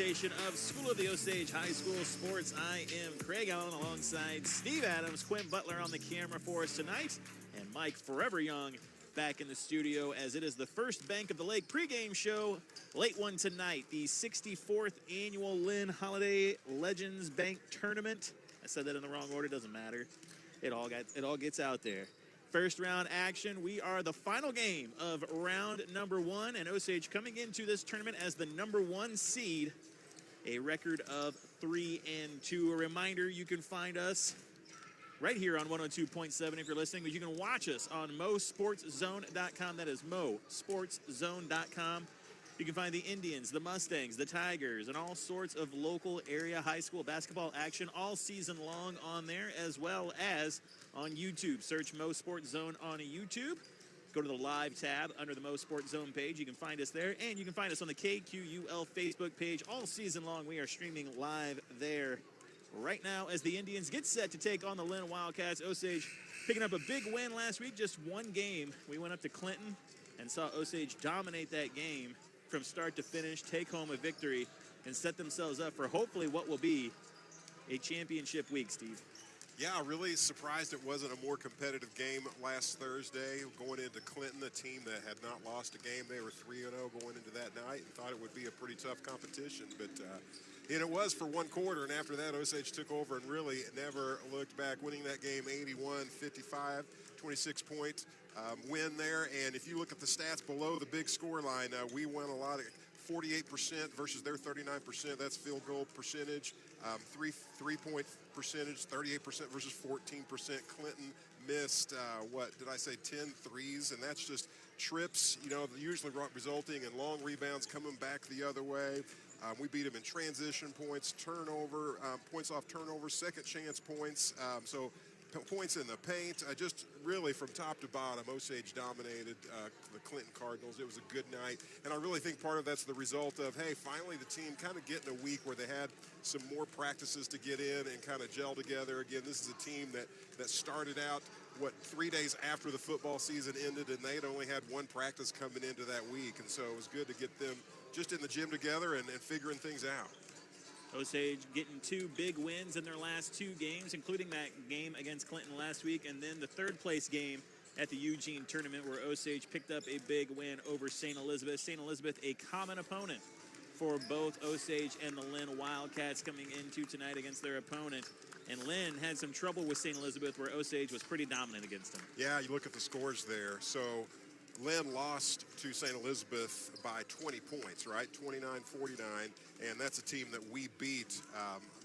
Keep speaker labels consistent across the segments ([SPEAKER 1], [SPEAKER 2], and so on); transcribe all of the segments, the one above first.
[SPEAKER 1] presentation of School of the Osage High School Sports. I am Craig Allen alongside Steve Adams, Quinn Butler on the camera for us tonight, and Mike Forever Young back in the studio as it is the first Bank of the Lake pregame show. Late one tonight, the 64th annual Linn Holiday Legends Bank Tournament. I said that in the wrong order, doesn't matter. It all gets out there. First round action, we are the final game of round number one, and Osage coming into this tournament as the number one seed, a record of 3-2. A reminder, you can find us right here on 102.7 if you're listening, but you can watch us on MoSportsZone.com. That is MoSportsZone.com. You can find the Indians, the Mustangs, the Tigers, and all sorts of local area high school basketball action all season long on there, as well as on YouTube. Search MoSportsZone on YouTube. Go to the live tab under the MoSportsZone page. You can find us there, and you can find us on the KQUL Facebook page all season long. We are streaming live there right now as the Indians get set to take on the Linn Wildcats. Osage picking up a big win last week, just one game. We went up to Clinton and saw Osage dominate that game from start to finish, take home a victory, and set themselves up for hopefully what will be a championship week, Steve.
[SPEAKER 2] Yeah, really surprised it wasn't a more competitive game last Thursday. Going into Clinton, a team that had not lost a game. They were 3-0 going into that night and thought it would be a pretty tough competition. But and it was for one quarter, and after that, Osage took over and really never looked back, winning that game 81-55, 26-point win there. And if you look at the stats below the big score line, we won a lot of 48% versus their 39%. That's field goal percentage. Three-point percentage, 38% versus 14%. Clinton missed, 10 threes, and that's just trips, usually resulting in long rebounds coming back the other way. We beat them in transition points, turnover, points off turnover, second chance points. So points in the paint, just really from top to bottom, Osage dominated the Clinton Cardinals. It was a good night, and I really think part of that's the result of, hey, finally the team kind of getting a week where they had some more practices to get in and kind of gel together. Again, this is a team that started out, 3 days after the football season ended, and they'd only had one practice coming into that week, and so it was good to get them just in the gym together and figuring things out.
[SPEAKER 1] Osage getting two big wins in their last two games, including that game against Clinton last week, and then the third-place game at the Eugene tournament where Osage picked up a big win over St. Elizabeth. St. Elizabeth, a common opponent for both Osage and the Linn Wildcats coming into tonight against their opponent. And Linn had some trouble with St. Elizabeth where Osage was pretty dominant against them.
[SPEAKER 2] Yeah, you look at the scores there. So Linn lost to St. Elizabeth by 20 points, right? 29-49, and that's a team that we beat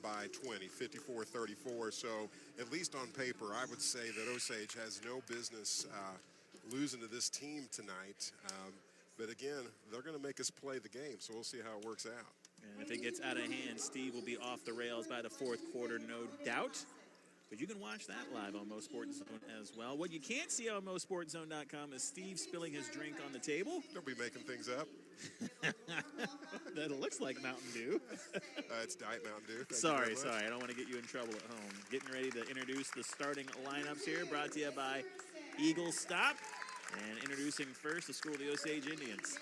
[SPEAKER 2] by 20, 54-34. So at least on paper, I would say that Osage has no business losing to this team tonight. But again, they're going to make us play the game, so we'll see how it works out.
[SPEAKER 1] And if it gets out of hand, Steve will be off the rails by the fourth quarter, no doubt. But you can watch that live on MoSportsZone as well. What you can't see on MoSportsZone.com is Steve spilling his drink on the table.
[SPEAKER 2] Don't be making things up.
[SPEAKER 1] That looks like Mountain Dew.
[SPEAKER 2] It's Diet Mountain Dew.
[SPEAKER 1] Sorry. I don't want to get you in trouble at home. Getting ready to introduce the starting lineups here, brought to you by Eagle Stop. And introducing first the School of the Osage Indians.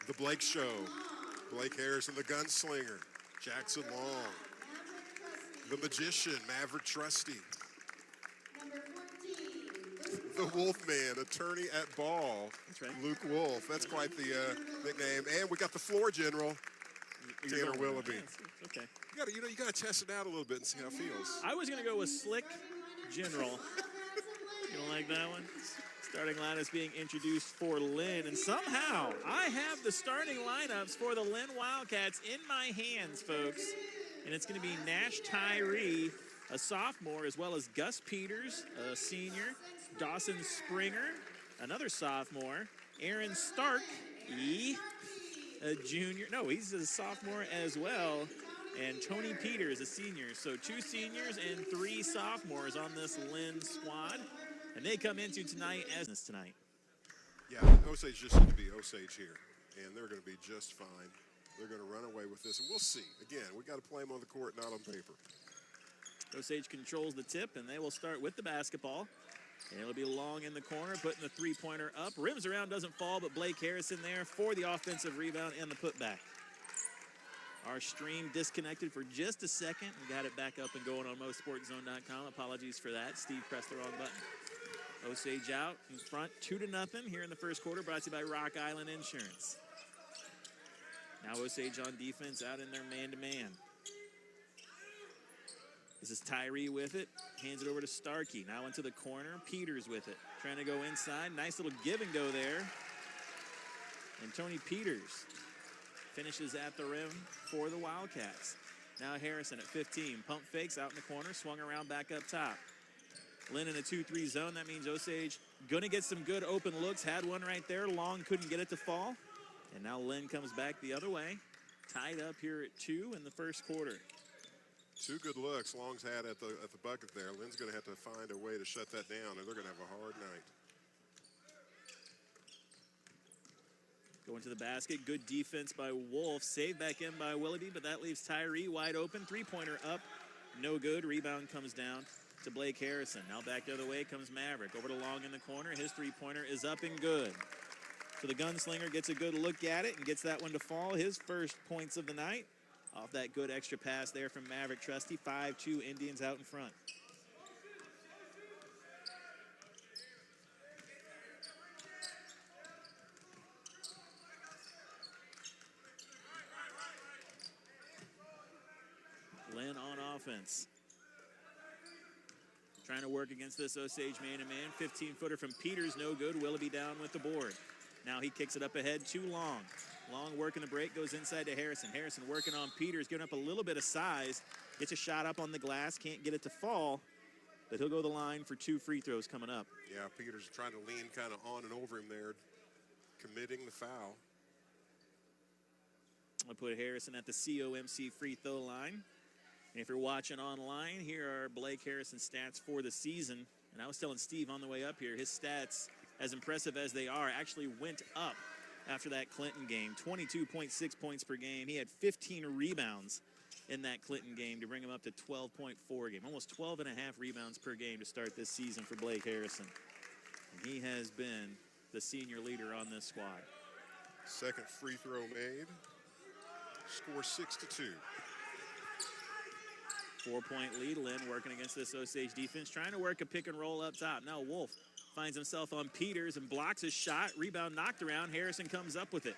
[SPEAKER 2] The Blake Show. Blake Harrison, the Gunslinger. Jackson Long. The Magician, Maverick Trusty. The Wolfman, attorney at ball.
[SPEAKER 1] That's right.
[SPEAKER 2] Luke Wolf. That's quite the nickname. And we got the floor general, Taylor Willoughby.
[SPEAKER 1] Yeah, okay.
[SPEAKER 2] You got to test it out a little bit and see how it feels.
[SPEAKER 1] I was going to go with Slick General. You don't like that one? Starting lineups being introduced for Linn, and somehow I have the starting lineups for the Linn Wildcats in my hands, folks. And it's going to be Nash Tyree, a sophomore, as well as Gus Peters, a senior, Dawson Springer, another sophomore, Aaron Stark, a junior. No, he's a sophomore as well, and Tony Peters, a senior. So 2 seniors and 3 sophomores on this Linn squad. And they come into tonight as this tonight.
[SPEAKER 2] Yeah, Osage just need to be Osage here, and they're going to be just fine. They're going to run away with this, and we'll see. Again, we got to play them on the court, not on paper.
[SPEAKER 1] Osage controls the tip, and they will start with the basketball. And it'll be Long in the corner, putting the three-pointer up. Rims around, doesn't fall, but Blake Harrison there for the offensive rebound and the putback. Our stream disconnected for just a second. We got it back up and going on MoSportsZone.com. Apologies for that. Steve pressed the wrong button. Osage out in front, 2-0 here in the first quarter, brought to you by Rock Island Insurance. Now Osage on defense out in their man-to-man. This is Tyree with it. Hands it over to Starkey. Now into the corner. Peters with it. Trying to go inside. Nice little give and go there. And Tony Peters finishes at the rim for the Wildcats. Now Harrison at 15. Pump fakes out in the corner. Swung around back up top. Linn in a 2-3 zone. That means Osage going to get some good open looks. Had one right there. Long couldn't get it to fall. And now Linn comes back the other way. Tied up here at 2 in the first quarter.
[SPEAKER 2] 2 good looks Long's had at the bucket there. Lynn's going to have to find a way to shut that down, or they're going to have a hard night.
[SPEAKER 1] Going to the basket. Good defense by Wolf. Saved back in by Willoughby, but that leaves Tyree wide open. Three-pointer up. No good. Rebound comes down to Blake Harrison. Now back the other way comes Maverick. Over to Long in the corner. His three-pointer is up and good. So the gunslinger gets a good look at it and gets that one to fall. His first points of the night. Off that good extra pass there from Maverick Trusty. 5-2 Indians out in front. Linn on offense. Trying to work against this Osage man-to-man. 15-footer from Peters, no good. Willoughby down with the board. Now he kicks it up ahead to Long. Long working the break, goes inside to Harrison. Harrison working on Peters, giving up a little bit of size. Gets a shot up on the glass, can't get it to fall. But he'll go the line for 2 free throws coming up.
[SPEAKER 2] Yeah, Peters trying to lean kind of on and over him there, committing the foul.
[SPEAKER 1] I'll put Harrison at the COMC free throw line. And if you're watching online, here are Blake Harrison's stats for the season. And I was telling Steve on the way up here, his stats, as impressive as they are, actually went up after that Clinton game. 22.6 points per game. He had 15 rebounds in that Clinton game to bring him up to 12.4 game. Almost 12 and a half rebounds per game to start this season for Blake Harrison. And he has been the senior leader on this squad.
[SPEAKER 2] Second free throw made. Score 6-2.
[SPEAKER 1] 4-point lead. Linn working against this Osage defense, trying to work a pick and roll up top. Now Wolf finds himself on Peters and blocks his shot. Rebound knocked around. Harrison comes up with it.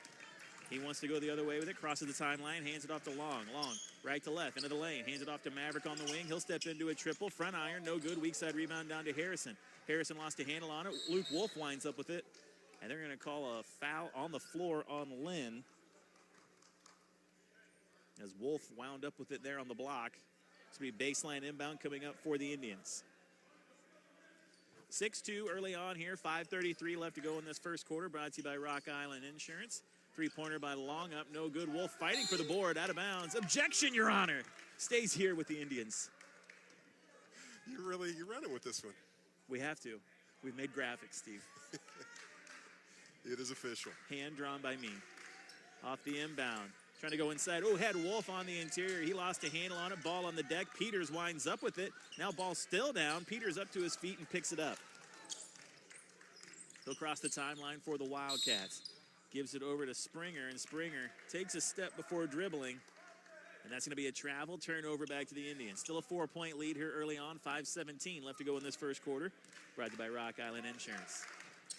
[SPEAKER 1] He wants to go the other way with it. Crosses the timeline. Hands it off to Long. Long right to left into the lane. Hands it off to Maverick on the wing. He'll step into a triple. Front iron. No good. Weak side rebound down to Harrison. Harrison lost a handle on it. Luke Wolf winds up with it. And they're going to call a foul on the floor on Linn. As Wolf wound up with it there on the block. It's going to be baseline inbound coming up for the Indians. 6-2 early on here. 5:33 left to go in this first quarter. Brought to you by Rock Island Insurance. Three-pointer by Long up. No good. Wolf fighting for the board. Out of bounds. Objection, Your Honor. Stays here with the Indians.
[SPEAKER 2] You're running with this one.
[SPEAKER 1] We have to. We've made graphics, Steve.
[SPEAKER 2] It is official.
[SPEAKER 1] Hand drawn by me. Off the inbound. Trying to go inside. Oh, had Wolf on the interior. He lost a handle on it. Ball on the deck. Peters winds up with it. Now ball still down. Peters up to his feet and picks it up. He'll cross the timeline for the Wildcats. Gives it over to Springer, and Springer takes a step before dribbling. And that's going to be a travel turnover back to the Indians. Still a 4-point lead here early on. 5:17 left to go in this first quarter. Brought to you by Rock Island Insurance.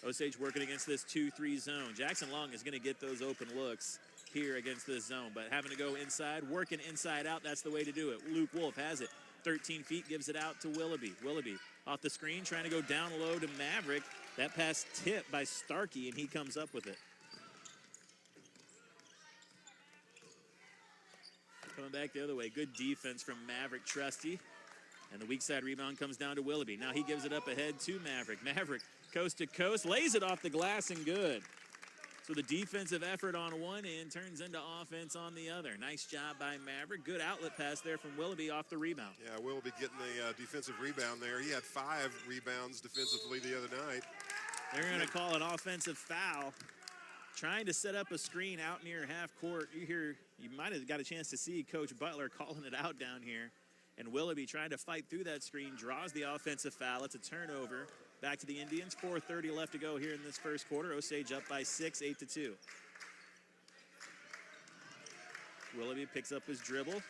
[SPEAKER 1] Osage working against this 2-3 zone. Jackson Long is going to get those open looks here against this zone, but having to go inside, working inside out, that's the way to do it. Luke Wolf has it. 13 feet, gives it out to Willoughby. Willoughby off the screen, trying to go down low to Maverick. That pass tipped by Starkey, and he comes up with it. Coming back the other way. Good defense from Maverick Trusty. And the weak side rebound comes down to Willoughby. Now he gives it up ahead to Maverick. Maverick, coast to coast, lays it off the glass and good. So the defensive effort on one end turns into offense on the other. Nice job by Maverick. Good outlet pass there from Willoughby off the rebound.
[SPEAKER 2] Yeah, Willoughby getting the defensive rebound there. He had 5 rebounds defensively the other night.
[SPEAKER 1] They're going to call an offensive foul. Trying to set up a screen out near half court. You might have got a chance to see Coach Butler calling it out down here. And Willoughby trying to fight through that screen, draws the offensive foul. It's a turnover. Back to the Indians. 4:30 left to go here in this first quarter. Osage up by 6, 8-2. Willoughby picks up his dribble,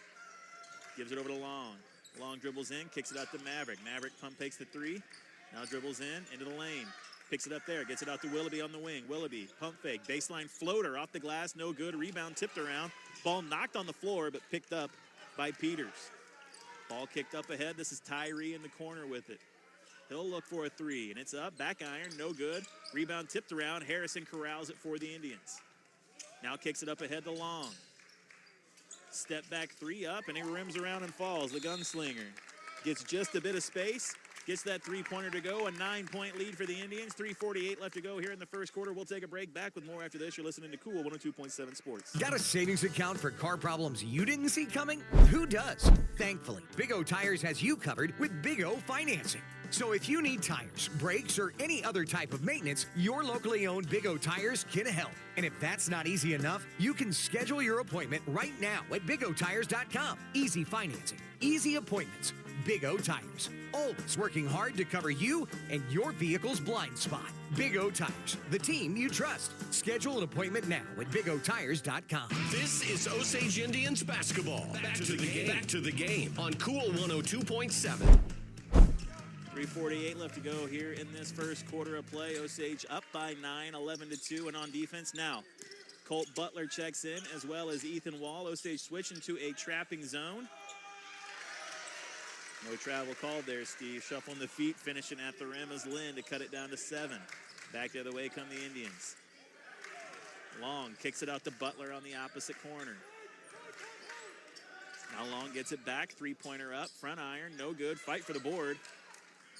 [SPEAKER 1] gives it over to Long. Long dribbles in, kicks it out to Maverick. Maverick pump fakes the three, now dribbles in, into the lane. Picks it up there, gets it out to Willoughby on the wing. Willoughby, pump fake, baseline floater off the glass, no good. Rebound tipped around. Ball knocked on the floor, but picked up by Peters. Ball kicked up ahead. This is Tyree in the corner with it. He'll look for a three, and it's up. Back iron, no good. Rebound tipped around. Harrison corrals it for the Indians. Now kicks it up ahead to Long. Step back three up, and he rims around and falls. The gunslinger gets just a bit of space. Gets that three-pointer to go, a 9-point lead for the Indians. 3:48 left to go here in the first quarter. We'll take a break. Back with more after this. You're listening to Cool 102.7 Sports.
[SPEAKER 3] Got a savings account for car problems you didn't see coming? Who does? Thankfully, Big O Tires has you covered with Big O Financing. So if you need tires, brakes, or any other type of maintenance, your locally owned Big O Tires can help. And if that's not easy enough, you can schedule your appointment right now at BigOTires.com. Easy financing, easy appointments. Big O Tires, always working hard to cover you and your vehicle's blind spot. Big O Tires, the team you trust. Schedule an appointment now at BigOTires.com.
[SPEAKER 4] This is Osage Indians basketball. Back to the game. Back to the game on Cool 102.7.
[SPEAKER 1] 3:48 left to go here in this first quarter of play. Osage up by 9, 11-2, and on defense now. Colt Butler checks in, as well as Ethan Wall. Osage switching to a trapping zone. No travel called there, Steve. Shuffling the feet, finishing at the rim is Linn to cut it down to 7. Back the other way come the Indians. Long kicks it out to Butler on the opposite corner. Now Long gets it back, three-pointer up, front iron, no good, fight for the board.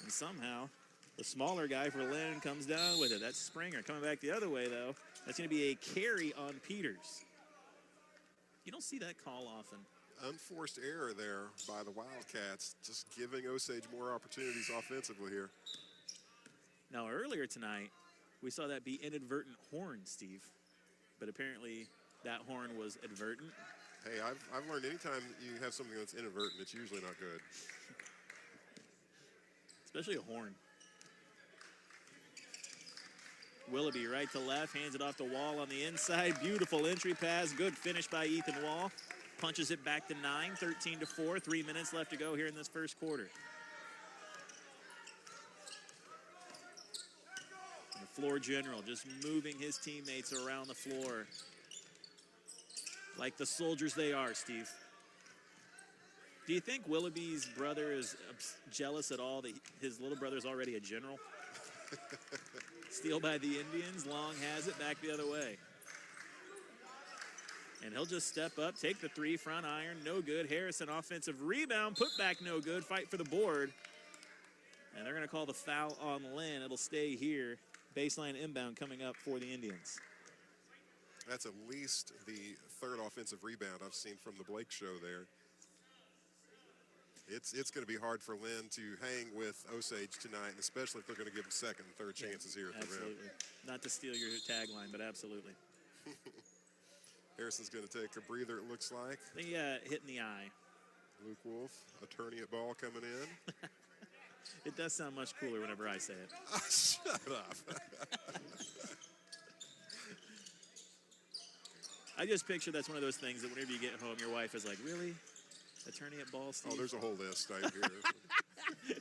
[SPEAKER 1] And somehow, the smaller guy for Linn comes down with it. That's Springer. Coming back the other way, though, that's going to be a carry on Peters. You don't see that call often.
[SPEAKER 2] Unforced error there by the Wildcats, just giving Osage more opportunities offensively here.
[SPEAKER 1] Now, earlier tonight, we saw that be inadvertent horn, Steve. But apparently, that horn was advertent.
[SPEAKER 2] Hey, I've learned anytime you have something that's inadvertent, it's usually not good.
[SPEAKER 1] Especially a horn. Willoughby right to left, hands it off the Wall on the inside. Beautiful entry pass, good finish by Ethan Wall. Punches it back to 9, 13-4. 3 minutes left to go here in this first quarter. And the floor general just moving his teammates around the floor like the soldiers they are, Steve. Do you think Willoughby's brother is jealous at all that his little brother's already a general? Steal by the Indians. Long has it back the other way. And he'll just step up, take the three, front iron, no good. Harrison offensive rebound, put back no good, fight for the board. And they're going to call the foul on Linn. It'll stay here. Baseline inbound coming up for the Indians.
[SPEAKER 2] That's at least the third offensive rebound I've seen from the Blake show there. It's going to be hard for Linn to hang with Osage tonight, especially if they're going to give them second and third chances here at the rim.
[SPEAKER 1] Absolutely. Not to steal your tagline, but absolutely.
[SPEAKER 2] Harrison's going to take a breather, it looks like.
[SPEAKER 1] I think he got hit in the eye.
[SPEAKER 2] Luke Wolf, attorney at ball coming in.
[SPEAKER 1] It does sound much cooler whenever I say it.
[SPEAKER 2] Shut up.
[SPEAKER 1] I just picture that's one of those things that whenever you get home, your wife is like, really? Attorney at ball, Steve?
[SPEAKER 2] Oh, there's a whole list right here.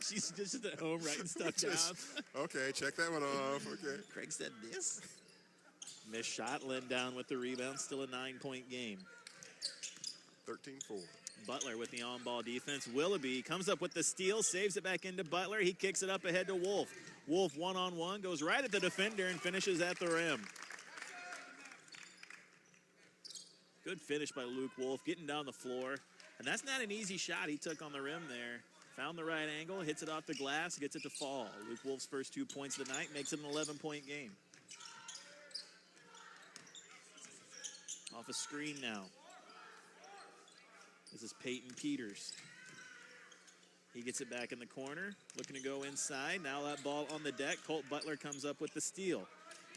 [SPEAKER 1] She's just at home writing stuff down.
[SPEAKER 2] Okay, check that one off. Okay.
[SPEAKER 1] Craig said this. Missed shot. Linn down with the rebound. Still a 9-point game.
[SPEAKER 2] 13-4.
[SPEAKER 1] Butler with the on-ball defense. Willoughby comes up with the steal, saves it back into Butler. He kicks it up ahead to Wolf. Wolf one-on-one, goes right at the defender and finishes at the rim. Good finish by Luke Wolf, getting down the floor. And that's not an easy shot he took on the rim there. Found the right angle, hits it off the glass, gets it to fall. Luke Wolf's first 2 points of the night makes it an 11-point game. Off a screen now. This is Peyton Peters. He gets it back in the corner, looking to go inside. Now that ball on the deck. Colt Butler comes up with the steal.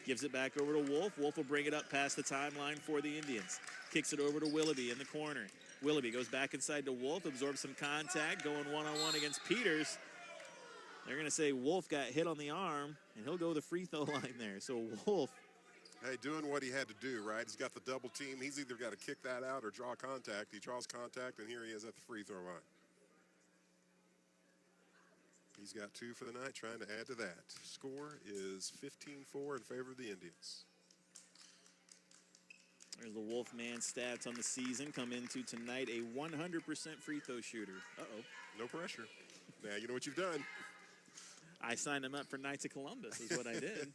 [SPEAKER 1] Gives it back over to Wolf. Wolf will bring it up past the timeline for the Indians. Kicks it over to Willoughby in the corner. Willoughby goes back inside to Wolf, absorbs some contact, going one-on-one against Peters. They're going to say Wolf got hit on the arm, and he'll go the free throw line there. So Wolf
[SPEAKER 2] Hey, doing what he had to do, right? He's got the double team. He's either got to kick that out or draw contact. He draws contact, and here he is at the free throw line. He's got 2 for the night, trying to add to that. Score is 15-4 in favor of the Indians.
[SPEAKER 1] There's the Wolfman stats on the season. Come into tonight a 100% free throw shooter. Uh-oh.
[SPEAKER 2] No pressure. Now you know what you've done.
[SPEAKER 1] I signed him up for Knights of Columbus is what I did.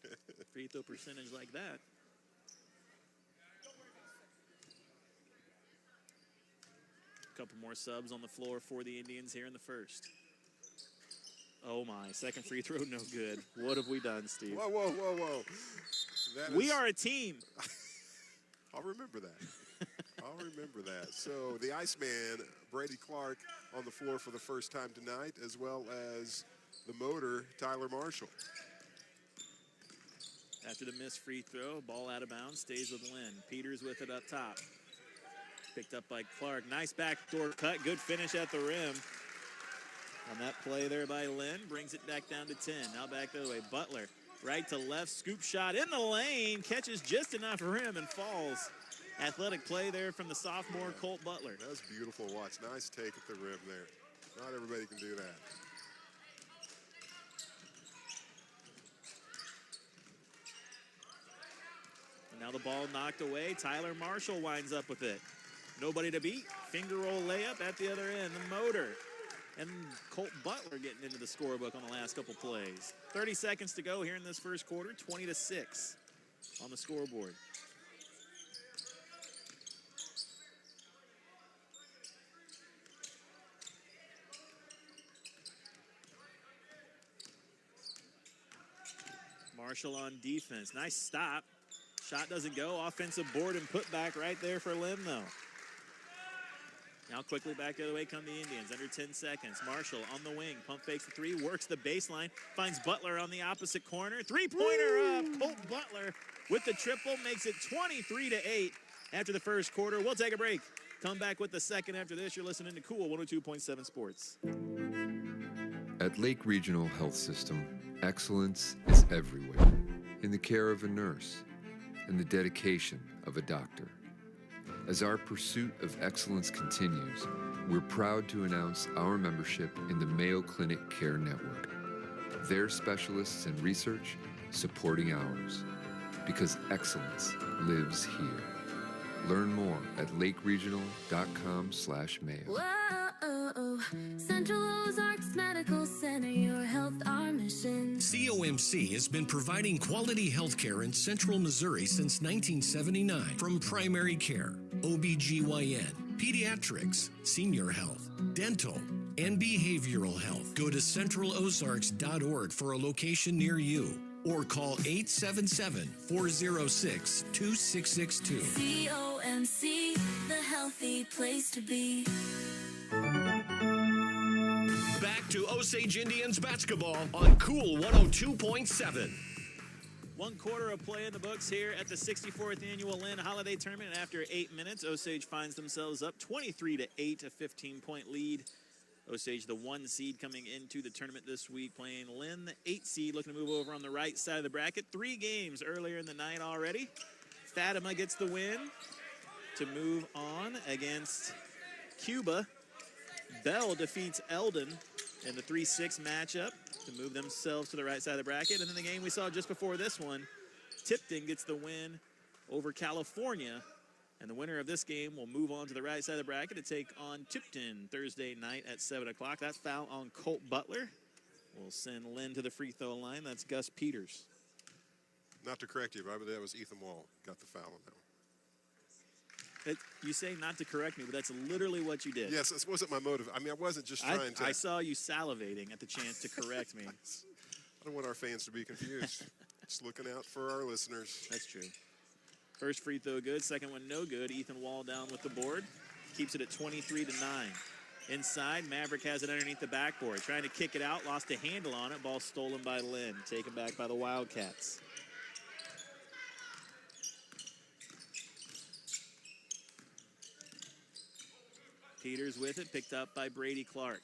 [SPEAKER 1] Free throw percentage like that. A couple more subs on the floor for the Indians here in the first. Oh my, second free throw, no good. What have we done, Steve?
[SPEAKER 2] Whoa, whoa, whoa, whoa.
[SPEAKER 1] We are a team.
[SPEAKER 2] I'll remember that. I'll remember that. So the Iceman, Brady Clark, on the floor for the first time tonight, as well as the motor, Tyler Marshall.
[SPEAKER 1] After the missed free throw, ball out of bounds, stays with Linn. Peters with it up top. Picked up by Clark. Nice backdoor cut. Good finish at the rim. On that play there by Linn, brings it back down to 10. Now back the other way. Butler, right to left, scoop shot in the lane. Catches just enough for him and falls. Athletic play there from the sophomore Colt Butler.
[SPEAKER 2] That was beautiful watch. Nice take at the rim there. Not everybody can do that.
[SPEAKER 1] And now the ball knocked away. Tyler Marshall winds up with it. Nobody to beat. Finger roll layup at the other end. The motor. And Colt Butler getting into the scorebook on the last couple plays. 30 seconds to go here in this first quarter. 20-6 on the scoreboard. Marshall on defense. Nice stop. Shot doesn't go. Offensive board and put back right there for Linn, though. Now quickly back the other way come the Indians. Under 10 seconds. Marshall on the wing. Pump fakes the three. Works the baseline. Finds Butler on the opposite corner. Three-pointer up. Colt Butler with the triple. Makes it 23-8 after the first quarter. We'll take a break. Come back with the second after this. You're listening to Cool 102.7 Sports.
[SPEAKER 5] At Lake Regional Health System, excellence is everywhere. In the care of a nurse and the dedication of a doctor. As our pursuit of excellence continues, we're proud to announce our membership in the Mayo Clinic Care Network. Their specialists and research supporting ours, because excellence lives here. Learn more at lakeregional.com/Mayo.
[SPEAKER 6] Whoa, Central Ozarks Medical Center, your health, our mission.
[SPEAKER 4] COMC has been providing quality health care in Central Missouri since 1979. From primary care, OBGYN, pediatrics, senior health, dental, and behavioral health. Go to centralozarks.org for a location near you or call 877-406-2662.
[SPEAKER 6] COMC, the healthy place to be.
[SPEAKER 4] Back to Osage Indians basketball on Cool 102.7.
[SPEAKER 1] 1 quarter of play in the books here at the 64th Annual Linn Holiday Tournament. And after 8 minutes, Osage finds themselves up 23-8, a 15-point lead. Osage, the 1 seed coming into the tournament this week, playing Linn, the 8 seed, looking to move over on the right side of the bracket. 3 games earlier in the night already. Fatima gets the win to move on against Cuba. Bell defeats Eldon in the 3-6 matchup to move themselves to the right side of the bracket. And then the game we saw just before this one, Tipton gets the win over California. And the winner of this game will move on to the right side of the bracket to take on Tipton Thursday night at 7 o'clock. That foul on Colt Butler will send Linn to the free throw line. That's Gus Peters.
[SPEAKER 2] Not to correct you, but that was Ethan Wall got the foul on that one.
[SPEAKER 1] You say not to correct me, but that's literally what you did.
[SPEAKER 2] Yes, this wasn't my motive. I mean, I wasn't just trying to.
[SPEAKER 1] I saw you salivating at the chance to correct me.
[SPEAKER 2] I don't want our fans to be confused. Just looking out for our listeners.
[SPEAKER 1] That's true. First free throw good, second one no good. Ethan Wall down with the board. Keeps it at 23-9. Inside, Maverick has it underneath the backboard. Trying to kick it out, lost a handle on it. Ball stolen by Linn, taken back by the Wildcats. Peters with it, picked up by Brady Clark.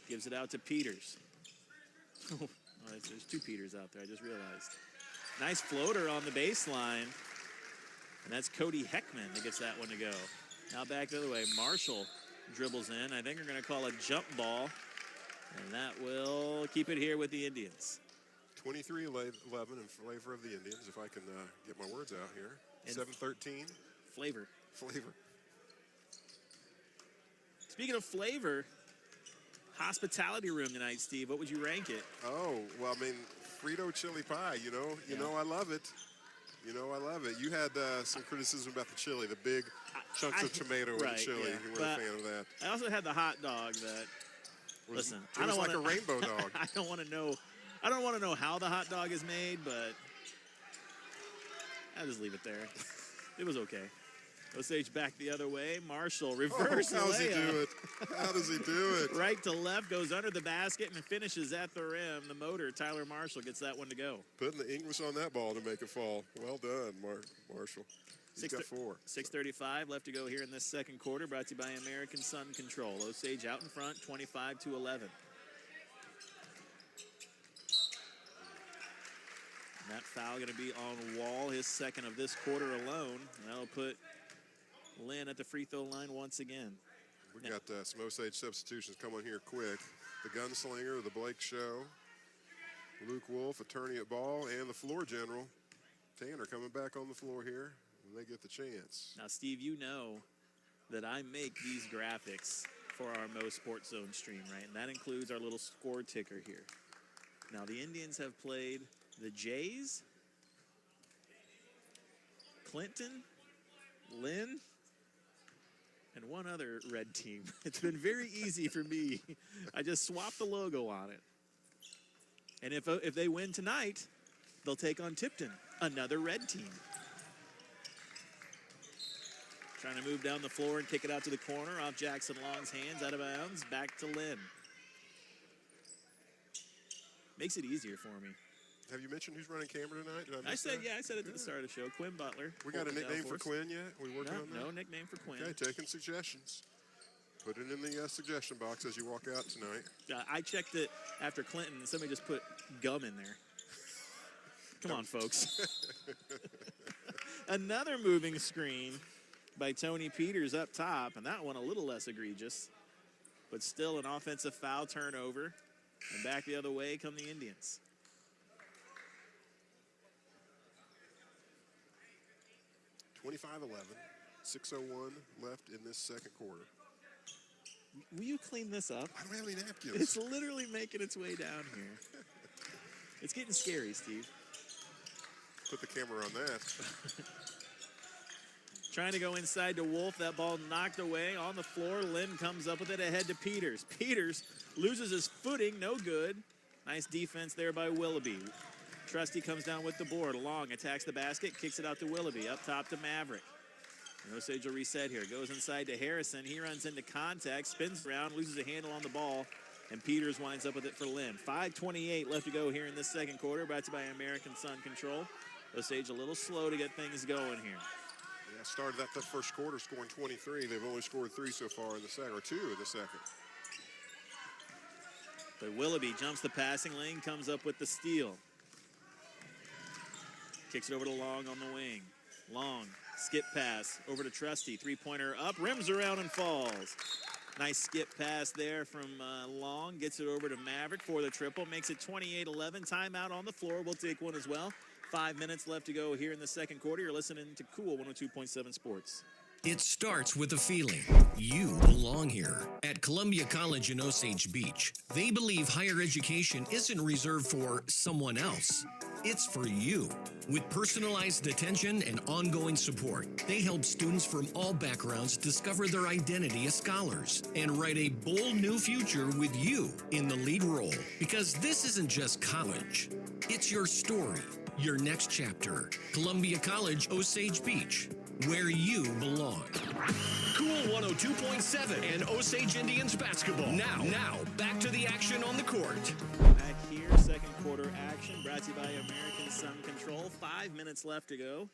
[SPEAKER 1] Gives it out to Peters. Oh, there's 2 Peters out there, I just realized. Nice floater on the baseline. And that's Cody Heckman that gets that one to go. Now back the other way. Marshall dribbles in. I think they're going to call a jump ball. And that will keep it here with the Indians.
[SPEAKER 2] 23-11 in favor of the Indians, if I can get my words out here. 7-13.
[SPEAKER 1] Flavor.
[SPEAKER 2] Flavor.
[SPEAKER 1] Speaking of flavor, hospitality room tonight, Steve. What would you rank it?
[SPEAKER 2] Oh, well, I mean, Frito chili pie, you know I love it. You know I love it. You had some criticism about the chili, the big chunks of tomato in the chili.
[SPEAKER 1] Yeah,
[SPEAKER 2] you weren't a fan of that.
[SPEAKER 1] I also had the hot dog that, listen,
[SPEAKER 2] I don't like a rainbow dog.
[SPEAKER 1] I don't want to know how the hot dog is made, but I'll just leave it there. It was okay. Osage back the other way. Marshall reverse
[SPEAKER 2] how does he
[SPEAKER 1] layup.
[SPEAKER 2] do it? How does he do it?
[SPEAKER 1] Right to left, goes under the basket and finishes at the rim. The motor, Tyler Marshall, gets that one to go.
[SPEAKER 2] Putting the English on that ball to make it fall. Well done, Marshall. He's got 4.
[SPEAKER 1] 6:35 left to go here in this second quarter. Brought to you by American Sun Control. Osage out in front, 25-11. And that foul going to be on Wall, his second of this quarter alone. That'll put Linn at the free throw line once again.
[SPEAKER 2] We got some Osage substitutions coming here quick. The gunslinger, the Blake Show, Luke Wolf, attorney at ball, and the floor general, Tanner, coming back on the floor here when they get the chance.
[SPEAKER 1] Now, Steve, you know that I make these graphics for our MoSportsZone stream, right? And that includes our little score ticker here. Now, the Indians have played the Jays, Clinton, Linn, and one other red team. It's been very easy for me. I just swapped the logo on it. And if they win tonight, they'll take on Tipton, another red team. Trying to move down the floor and kick it out to the corner off Jackson Long's hands, out of bounds, back to Linn. Makes it easier for me.
[SPEAKER 2] Have you mentioned who's running camera tonight? Did I miss
[SPEAKER 1] said,
[SPEAKER 2] that?
[SPEAKER 1] yeah, I said it at the start of the show. Quinn Butler.
[SPEAKER 2] We got a nickname for Quinn yet? We working on that?
[SPEAKER 1] No nickname for Quinn.
[SPEAKER 2] Okay, taking suggestions. Put it in the suggestion box as you walk out tonight.
[SPEAKER 1] I checked it after Clinton, and somebody just put gum in there. Come on, folks. Another moving screen by Tony Peters up top, and that one a little less egregious, but still an offensive foul turnover. And back the other way come the Indians.
[SPEAKER 2] $25-11, 6:01 left in this second quarter.
[SPEAKER 1] Will you clean this up?
[SPEAKER 2] I don't have any napkins.
[SPEAKER 1] It's literally making its way down here. It's getting scary, Steve.
[SPEAKER 2] Put the camera on that.
[SPEAKER 1] Trying to go inside to Wolf. That ball knocked away on the floor. Linn comes up with it ahead to Peters. Peters loses his footing. No good. Nice defense there by Willoughby. Trusty comes down with the board. Long attacks the basket, kicks it out to Willoughby. Up top to Maverick. And Osage will reset here. Goes inside to Harrison. He runs into contact, spins around, loses a handle on the ball, and Peters winds up with it for Linn. 5:28 left to go here in this second quarter. Brought to you by American Sun Control. Osage a little slow to get things going here.
[SPEAKER 2] Yeah, started that the first quarter scoring 23. They've only scored 3 so far in the second, or 2 in the second.
[SPEAKER 1] But Willoughby jumps the passing lane, comes up with the steal. Kicks it over to Long on the wing. Long, skip pass over to Trusty. Three-pointer up, rims around and falls. Nice skip pass there from Long. Gets it over to Maverick for the triple. Makes it 28-11. Timeout on the floor. We'll take one as well. 5 minutes left to go here in the second quarter. You're listening to Cool 102.7 Sports.
[SPEAKER 4] It starts with a feeling. You belong here. At Columbia College in Osage Beach, they believe higher education isn't reserved for someone else. It's for you. With personalized attention and ongoing support, they help students from all backgrounds discover their identity as scholars and write a bold new future with you in the lead role. Because this isn't just college. It's your story, your next chapter. Columbia College, Osage Beach, where you belong. Cool 102.7 and Osage Indians basketball. Now, back to the action on the court.
[SPEAKER 1] Back here, second quarter action brought to you by American Sun Control. 5 minutes left to go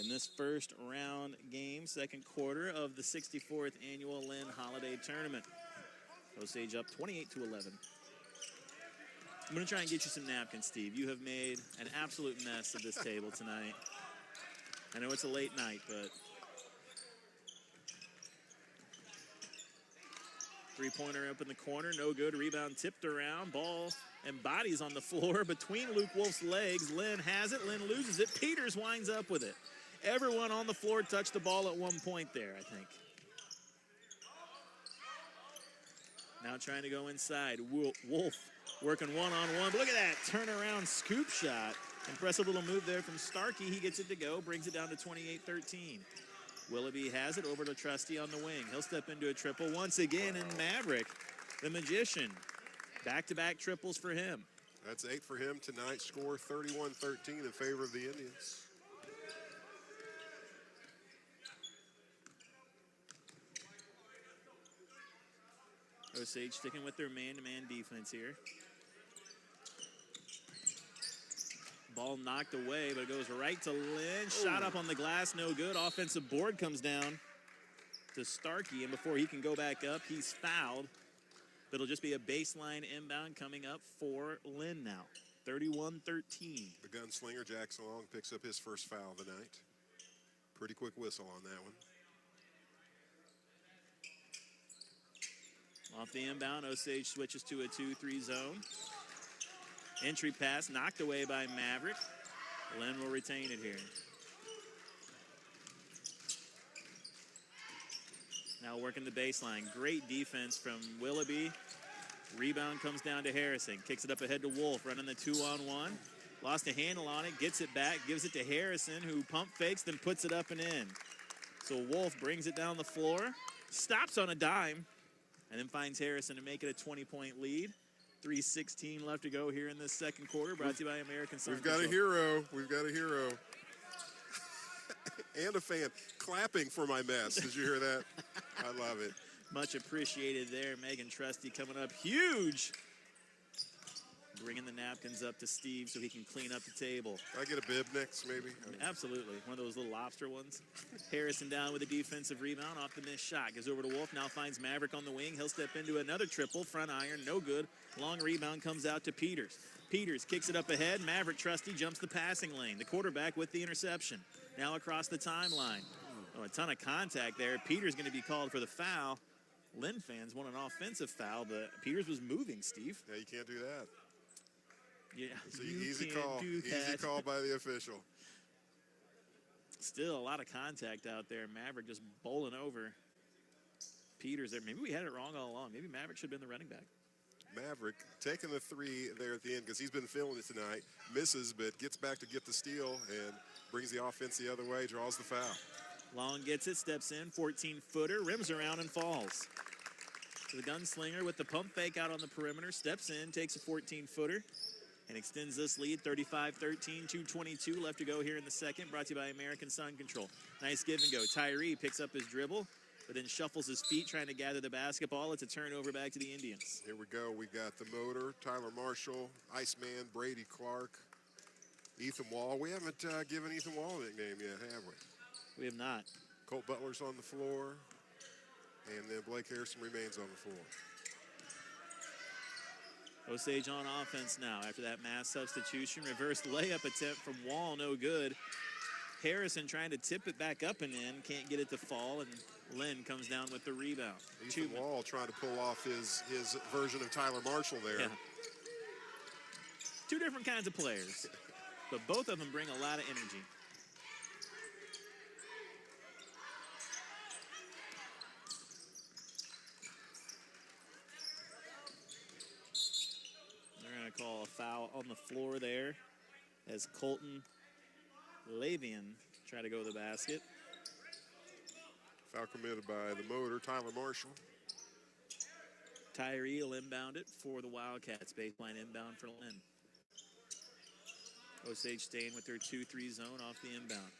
[SPEAKER 1] in this first round game, second quarter of the 64th annual Linn Holiday Tournament. Osage up 28-11. I'm going to try and get you some napkins, Steve. You have made an absolute mess of this table tonight. I know it's a late night, but... Three-pointer up in the corner, no good. Rebound tipped around. Ball and bodies on the floor between Luke Wolf's legs. Linn has it. Linn loses it. Peters winds up with it. Everyone on the floor touched the ball at one point there, I think. Now trying to go inside. Wolf working one-on-one. But look at that turnaround scoop shot. Impressive little move there from Starkey. He gets it to go, brings it down to 28-13. Willoughby has it over to Trusty on the wing. He'll step into a triple once again, and Maverick, the magician, back-to-back triples for him.
[SPEAKER 2] That's 8 for him tonight. Score 31-13 in favor of the Indians.
[SPEAKER 1] Osage sticking with their man-to-man defense here. Ball knocked away, but it goes right to Linn. Shot up on the glass, no good. Offensive board comes down to Starkey, and before he can go back up, he's fouled. But it'll just be a baseline inbound coming up for Linn now. 31-13.
[SPEAKER 2] The gunslinger, Jackson Long, picks up his first foul of the night. Pretty quick whistle on that one.
[SPEAKER 1] Off the inbound, Osage switches to a 2-3 zone. Entry pass knocked away by Maverick. Linn will retain it here. Now working the baseline. Great defense from Willoughby. Rebound comes down to Harrison. Kicks it up ahead to Wolf, running the 2-on-1. Lost a handle on it, gets it back, gives it to Harrison, who pump fakes, then puts it up and in. So Wolf brings it down the floor, stops on a dime, and then finds Harrison to make it a 20-point lead. 3:16 left to go here in this second quarter. Brought to you by American Sun.
[SPEAKER 2] We've got a hero. We've got a hero. And a fan clapping for my mess. Did you hear that? I love it.
[SPEAKER 1] Much appreciated there. Megan Trusty coming up huge. Bringing the napkins up to Steve so he can clean up the table.
[SPEAKER 2] Can I get a bib next, maybe?
[SPEAKER 1] Absolutely. One of those little lobster ones. Harrison down with a defensive rebound off the missed shot. Goes over to Wolf. Now finds Maverick on the wing. He'll step into another triple. Front iron. No good. Long rebound comes out to Peters. Peters kicks it up ahead. Maverick Trusty jumps the passing lane. The quarterback with the interception. Now across the timeline. Oh, a ton of contact there. Peters going to be called for the foul. Linn fans want an offensive foul, but Peters was moving, Steve.
[SPEAKER 2] Yeah, you can't do that.
[SPEAKER 1] Yeah,
[SPEAKER 2] it's an easy call. Easy call by the official.
[SPEAKER 1] Still a lot of contact out there. Maverick just bowling over Peters there. Maybe we had it wrong all along. Maybe Maverick should have been the running back.
[SPEAKER 2] Maverick taking the three there at the end because he's been feeling it tonight. Misses, but gets back to get the steal and brings the offense the other way, draws the foul.
[SPEAKER 1] Long gets it, steps in, 14-footer, rims around and falls. So the gunslinger with the pump fake out on the perimeter, steps in, takes a 14-footer, and extends this lead, 35-13, 2:22 left to go here in the second, brought to you by American Sun Control. Nice give and go. Tyree picks up his dribble, but then shuffles his feet trying to gather the basketball. It's a turnover back to the Indians.
[SPEAKER 2] Here we go. We got the motor, Tyler Marshall, Iceman, Brady Clark, Ethan Wall. We haven't given Ethan Wall a nickname yet, have we?
[SPEAKER 1] We have not.
[SPEAKER 2] Colt Butler's on the floor, and then Blake Harrison remains on the floor.
[SPEAKER 1] Osage on offense now after that mass substitution. Reverse layup attempt from Wall, no good. Harrison trying to tip it back up and in, can't get it to fall, and Linn comes down with the rebound.
[SPEAKER 2] Ethan Wall trying to pull off his version of Tyler Marshall there.
[SPEAKER 1] Yeah. Two different kinds of players, but both of them bring a lot of energy. Call a foul on the floor there as Colton Lavian try to go to the basket.
[SPEAKER 2] Foul committed by the motor, Tyler Marshall.
[SPEAKER 1] Tyree will inbound it for the Wildcats. Baseline inbound for Linn. Osage staying with their 2-3 zone off the inbound.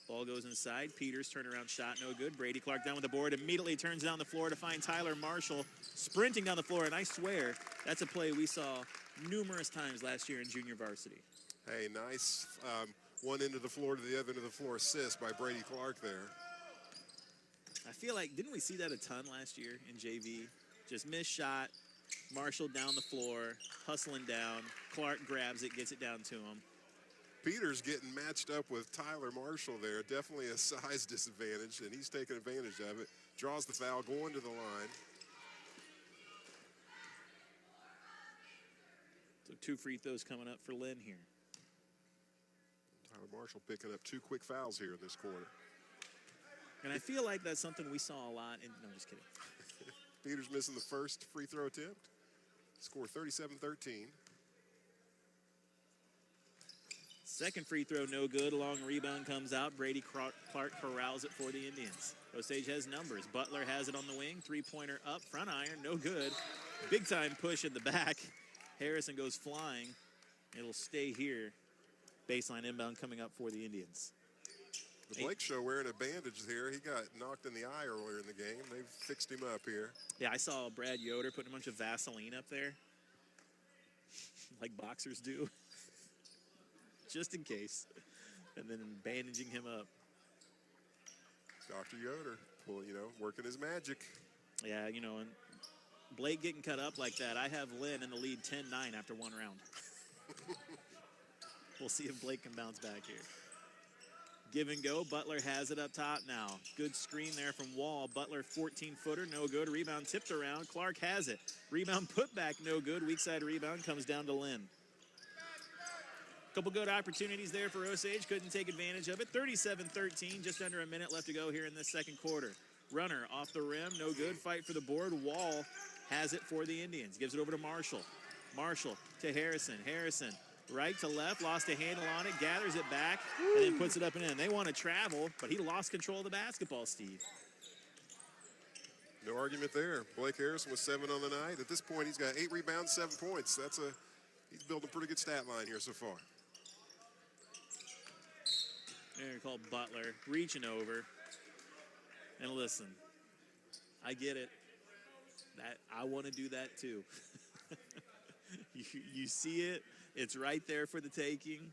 [SPEAKER 1] Ball goes inside. Peters turnaround shot, no good. Brady Clark down with the board. Immediately turns down the floor to find Tyler Marshall sprinting down the floor. And I swear, that's a play we saw numerous times last year in junior varsity.
[SPEAKER 2] Hey, nice one end of the floor to the other end of the floor assist by Brady Clark there.
[SPEAKER 1] I feel like, didn't we see that a ton last year in JV? Just missed shot, Marshall down the floor, hustling down. Clark grabs it, gets it down to him.
[SPEAKER 2] Peters getting matched up with Tyler Marshall there. Definitely a size disadvantage, and he's taking advantage of it. Draws the foul, going to the line.
[SPEAKER 1] So 2 free throws coming up for Linn here.
[SPEAKER 2] Tyler Marshall picking up 2 quick fouls here in this quarter.
[SPEAKER 1] And I feel like that's something we saw a lot. No, I'm just kidding.
[SPEAKER 2] Peters missing the first free throw attempt. Score 37-13.
[SPEAKER 1] Second free throw, no good. Long rebound comes out. Brady Clark corrals it for the Indians. Osage has numbers. Butler has it on the wing. 3-pointer up, front iron, no good. Big time push in the back. Harrison goes flying. It'll stay here. Baseline inbound coming up for the Indians.
[SPEAKER 2] The Blake show wearing a bandage here. He got knocked in the eye earlier in the game. They've fixed him up here.
[SPEAKER 1] Yeah, I saw Brad Yoder putting a bunch of Vaseline up there. Like boxers do. Just in case. And then bandaging him up.
[SPEAKER 2] Dr. Yoder, well, working his magic.
[SPEAKER 1] Yeah, and Blake getting cut up like that, I have Linn in the lead 10-9 after 1 round. We'll see if Blake can bounce back here. Give and go. Butler has it up top now. Good screen there from Wall. Butler 14-footer, no good. Rebound tipped around. Clark has it. Rebound put back, no good. Weak side rebound comes down to Linn. Couple good opportunities there for Osage. Couldn't take advantage of it. 37-13, just under a minute left to go here in this second quarter. Runner off the rim, no good. Fight for the board. Wall has it for the Indians. Gives it over to Marshall. Marshall to Harrison. Harrison right to left, lost a handle on it, gathers it back, and then puts it up and in. They want to travel, but he lost control of the basketball, Steve.
[SPEAKER 2] No argument there. Blake Harrison with 7 on the night. At this point, he's got 8 rebounds, 7 points. He's building a pretty good stat line here so far.
[SPEAKER 1] They're called Butler, reaching over. And listen, I get it. That I want to do that too. You see it. It's right there for the taking.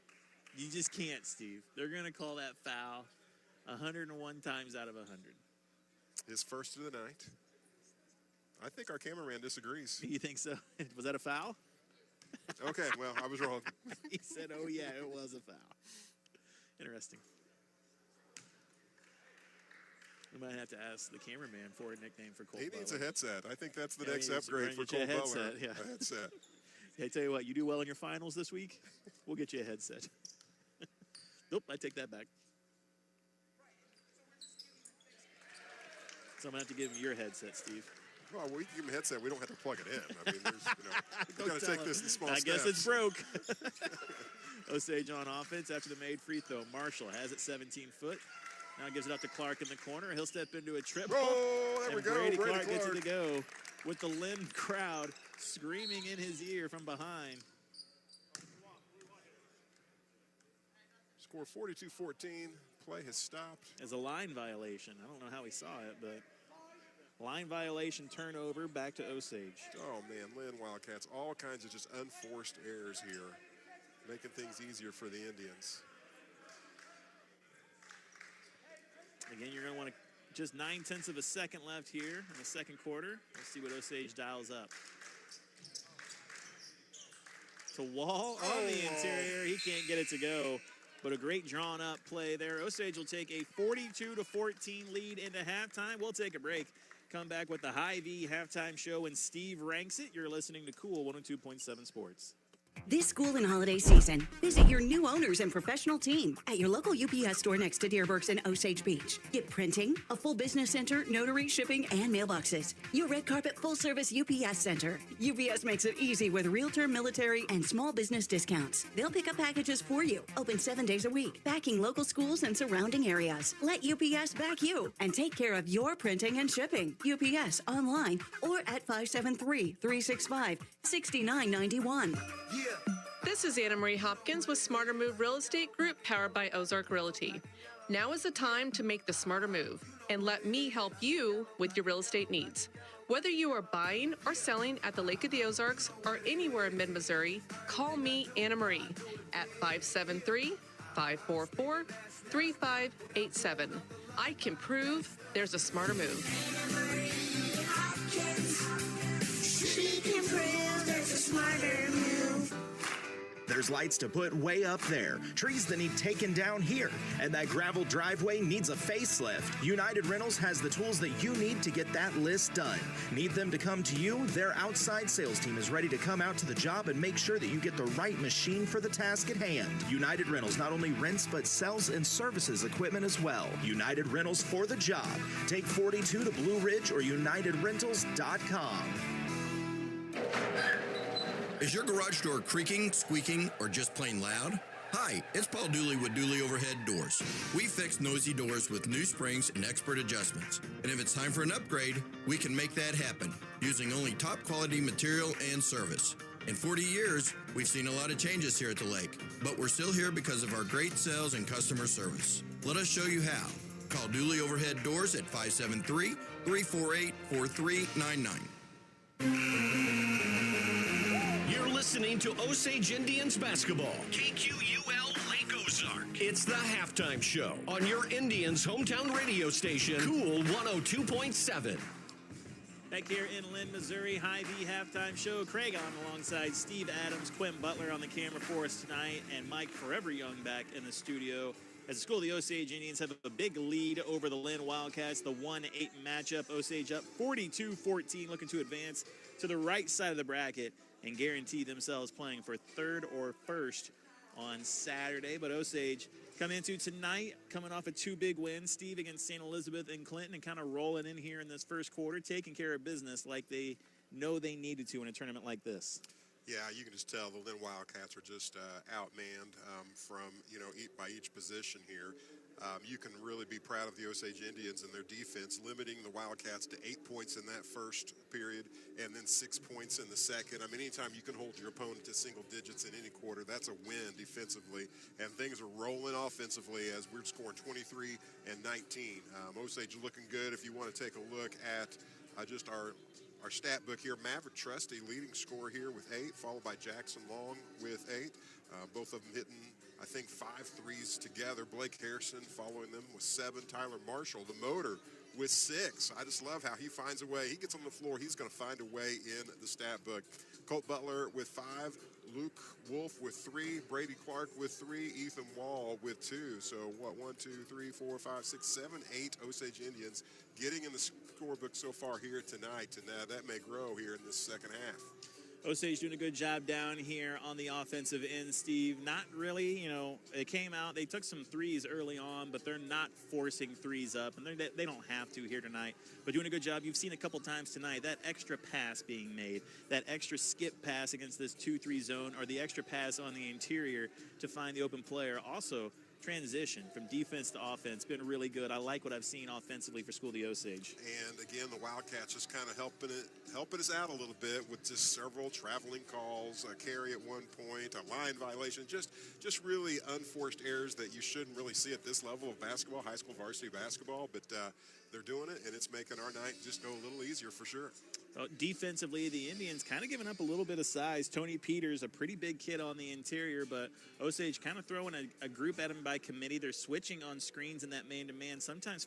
[SPEAKER 1] You just can't, Steve. They're going to call that foul 101 times out of 100.
[SPEAKER 2] His first of the night. I think our cameraman disagrees.
[SPEAKER 1] You think so? Was that a foul?
[SPEAKER 2] Okay, well, I was wrong.
[SPEAKER 1] He said, oh, yeah, it was a foul. Interesting. We might have to ask the cameraman for a nickname for Cole
[SPEAKER 2] He needs
[SPEAKER 1] Butler.
[SPEAKER 2] a headset. I think that's the
[SPEAKER 1] Yeah,
[SPEAKER 2] next
[SPEAKER 1] he needs to
[SPEAKER 2] upgrade for
[SPEAKER 1] bring
[SPEAKER 2] Cole
[SPEAKER 1] you a
[SPEAKER 2] Butler.
[SPEAKER 1] headset, yeah.
[SPEAKER 2] A headset.
[SPEAKER 1] Hey, I tell you what, you do well in your finals this week, we'll get you a headset. Nope, I take that back. So I'm going to have to give him your headset, Steve.
[SPEAKER 2] Well, we give him a headset. We don't have to plug it in. I mean, we've got to take this in small
[SPEAKER 1] I
[SPEAKER 2] steps.
[SPEAKER 1] guess it's broke. Osage on offense after the made free throw. Marshall has it 17-foot. Now gives it up to Clark in the corner. He'll step into a triple.
[SPEAKER 2] Oh, there we go.
[SPEAKER 1] Brady Clark gets it to go with the Linn crowd screaming in his ear from behind.
[SPEAKER 2] Score 42-14. Play has stopped.
[SPEAKER 1] As a line violation. I don't know how he saw it, but line violation, turnover, back to Osage.
[SPEAKER 2] Oh, man, Linn Wildcats, all kinds of just unforced errors here, making things easier for the Indians.
[SPEAKER 1] Again, you're going to want to just 9/10 of a second left here in the second quarter. We'll see what Osage dials up. To Wall on the interior. He can't get it to go, but a great drawn-up play there. Osage will take a 42-14 lead into halftime. We'll take a break. Come back with the High V halftime show, and Steve ranks it. You're listening to Cool 102.7 Sports.
[SPEAKER 7] This school and holiday season, visit your new owners and professional team at your local UPS store next to Deerbergs and Osage Beach. Get printing, a full business center, notary, shipping, and mailboxes. Your red carpet full-service UPS center. UPS makes it easy with realtor, military, and small business discounts. They'll pick up packages for you. Open 7 days a week, backing local schools and surrounding areas. Let UPS back you and take care of your printing and shipping. UPS online or at 573-365-6991.
[SPEAKER 8] This is Anna Marie Hopkins with Smarter Move Real Estate Group, powered by Ozark Realty. Now is the time to make the smarter move, and let me help you with your real estate needs. Whether you are buying or selling at the Lake of the Ozarks or anywhere in mid-Missouri, call me, Anna Marie, at 573-544-3587. I can prove there's a smarter move.
[SPEAKER 6] She can
[SPEAKER 9] There's lights to put way up there, trees that need taken down here, and that gravel driveway needs a facelift. United Rentals has the tools that you need to get that list done. Need them to come to you? Their outside sales team is ready to come out to the job and make sure that you get the right machine for the task at hand. United Rentals not only rents but sells and services equipment as well. United Rentals for the job. Take 42 to Blue Ridge or UnitedRentals.com.
[SPEAKER 10] Is your garage door creaking, squeaking, or just plain loud? Hi, it's Paul Dooley with Dooley Overhead Doors. We fix noisy doors with new springs and expert adjustments. And if it's time for an upgrade, we can make that happen using only top quality material and service. In 40 years, we've seen a lot of changes here at the lake, but we're still here because of our great sales and customer service. Let us show you how. Call Dooley Overhead Doors at 573-348-4399.
[SPEAKER 4] You're listening to Osage Indians basketball. KQUL Lake Ozark. It's the halftime show on your Indians' hometown radio station, Cool 102.7.
[SPEAKER 1] Back here in Linn, Missouri, Hy-Vee halftime show. Craig on alongside Steve Adams, Quinn Butler on the camera for us tonight, and Mike Forever Young back in the studio. As the school of the Osage Indians have a big lead over the Linn Wildcats, the 1-8 matchup. Osage up 42-14, looking to advance to the right side of the bracket and guarantee themselves playing for third or first on Saturday. But Osage come into tonight, coming off of two big wins, Steve against St. Elizabeth and Clinton, and kind of rolling in here in this first quarter, taking care of business like they know they needed to in a tournament like this.
[SPEAKER 2] Yeah, you can just tell the Linn Wildcats are just outmanned from, by each position here. You can really be proud of the Osage Indians and their defense, limiting the Wildcats to 8 points in that first period and then 6 points in the second. I mean, anytime you can hold your opponent to single digits in any quarter, that's a win defensively. And things are rolling offensively as we're scoring 23 and 19. Osage looking good. If you want to take a look at just our stat book here, Maverick Trusty leading scorer here with 8, followed by Jackson Long with 8. Both of them hitting, I think, 5 threes together. Blake Harrison following them with 7. Tyler Marshall, the motor, with 6. I just love how he finds a way. He gets on the floor, he's going to find a way in the stat book. Colt Butler with 5. Luke Wolf with 3. Brady Clark with 3. Ethan Wall with 2. So, 1, 2, 3, 4, 5, 6, 7, 8 Osage Indians getting in the scorebook so far here tonight. And that may grow here in this second half.
[SPEAKER 1] Osage doing a good job down here on the offensive end, Steve. Not really, they came out, they took some threes early on, but they're not forcing threes up, and they don't have to here tonight. But doing a good job. You've seen a couple times tonight that extra pass being made, that extra skip pass against this 2-3 zone, or the extra pass on the interior to find the open player. Also, transition from defense to offense been really good. I like what I've seen offensively for School of the Osage.
[SPEAKER 2] And again, the Wildcats just kind of helping us out a little bit with just several traveling calls, a carry at one point, a line violation, just really unforced errors that you shouldn't really see at this level of basketball, high school varsity basketball. But they're doing it, and it's making our night just go a little easier for sure.
[SPEAKER 1] Defensively, the Indians kind of giving up a little bit of size. Tony Peters, a pretty big kid on the interior, but Osage kind of throwing a group at him by committee. They're switching on screens in that man-to-man, sometimes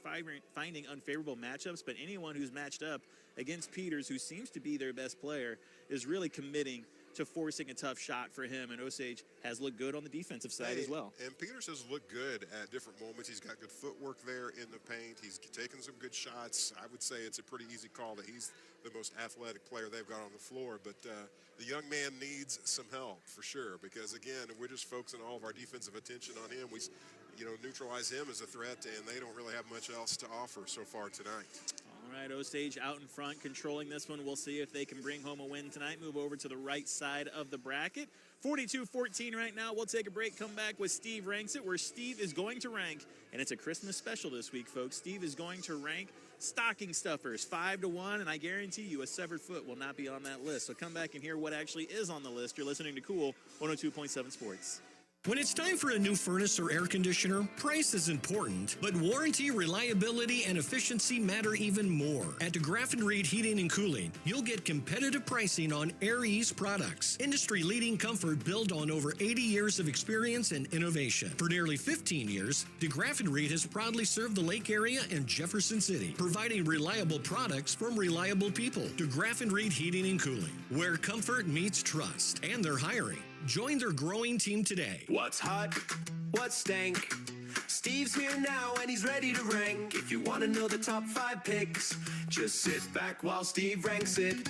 [SPEAKER 1] finding unfavorable matchups, but anyone who's matched up against Peters, who seems to be their best player, is really committing to forcing a tough shot for him, and Osage has looked good on the defensive side as well.
[SPEAKER 2] And Peters has looked good at different moments. He's got good footwork there in the paint. He's taken some good shots. I would say it's a pretty easy call that he's the most athletic player they've got on the floor, but the young man needs some help for sure, because again, we're just focusing all of our defensive attention on him. We neutralize him as a threat, and they don't really have much else to offer so far tonight.
[SPEAKER 1] All right, Osage out in front, controlling this one. We'll see if they can bring home a win tonight. Move over to the right side of the bracket. 42-14 right now. We'll take a break, come back with Steve Ranks It, where Steve is going to rank, and it's a Christmas special this week, folks. Steve is going to rank stocking stuffers 5-1, and I guarantee you a severed foot will not be on that list. So come back and hear what actually is on the list. You're listening to Cool 102.7 Sports.
[SPEAKER 4] When it's time for a new furnace or air conditioner, price is important, but warranty, reliability, and efficiency matter even more. At DeGraff & Reed Heating and Cooling, you'll get competitive pricing on AirEase products. Industry-leading comfort built on over 80 years of experience and innovation. For nearly 15 years, DeGraff & Reed has proudly served the Lake area and Jefferson City, providing reliable products from reliable people. DeGraff & Reed Heating and Cooling, where comfort meets trust. And they're hiring. Join their growing team today.
[SPEAKER 11] What's hot? What's stank? Steve's here now and he's ready to rank. If you want to know the top 5 picks, just sit back while Steve ranks it.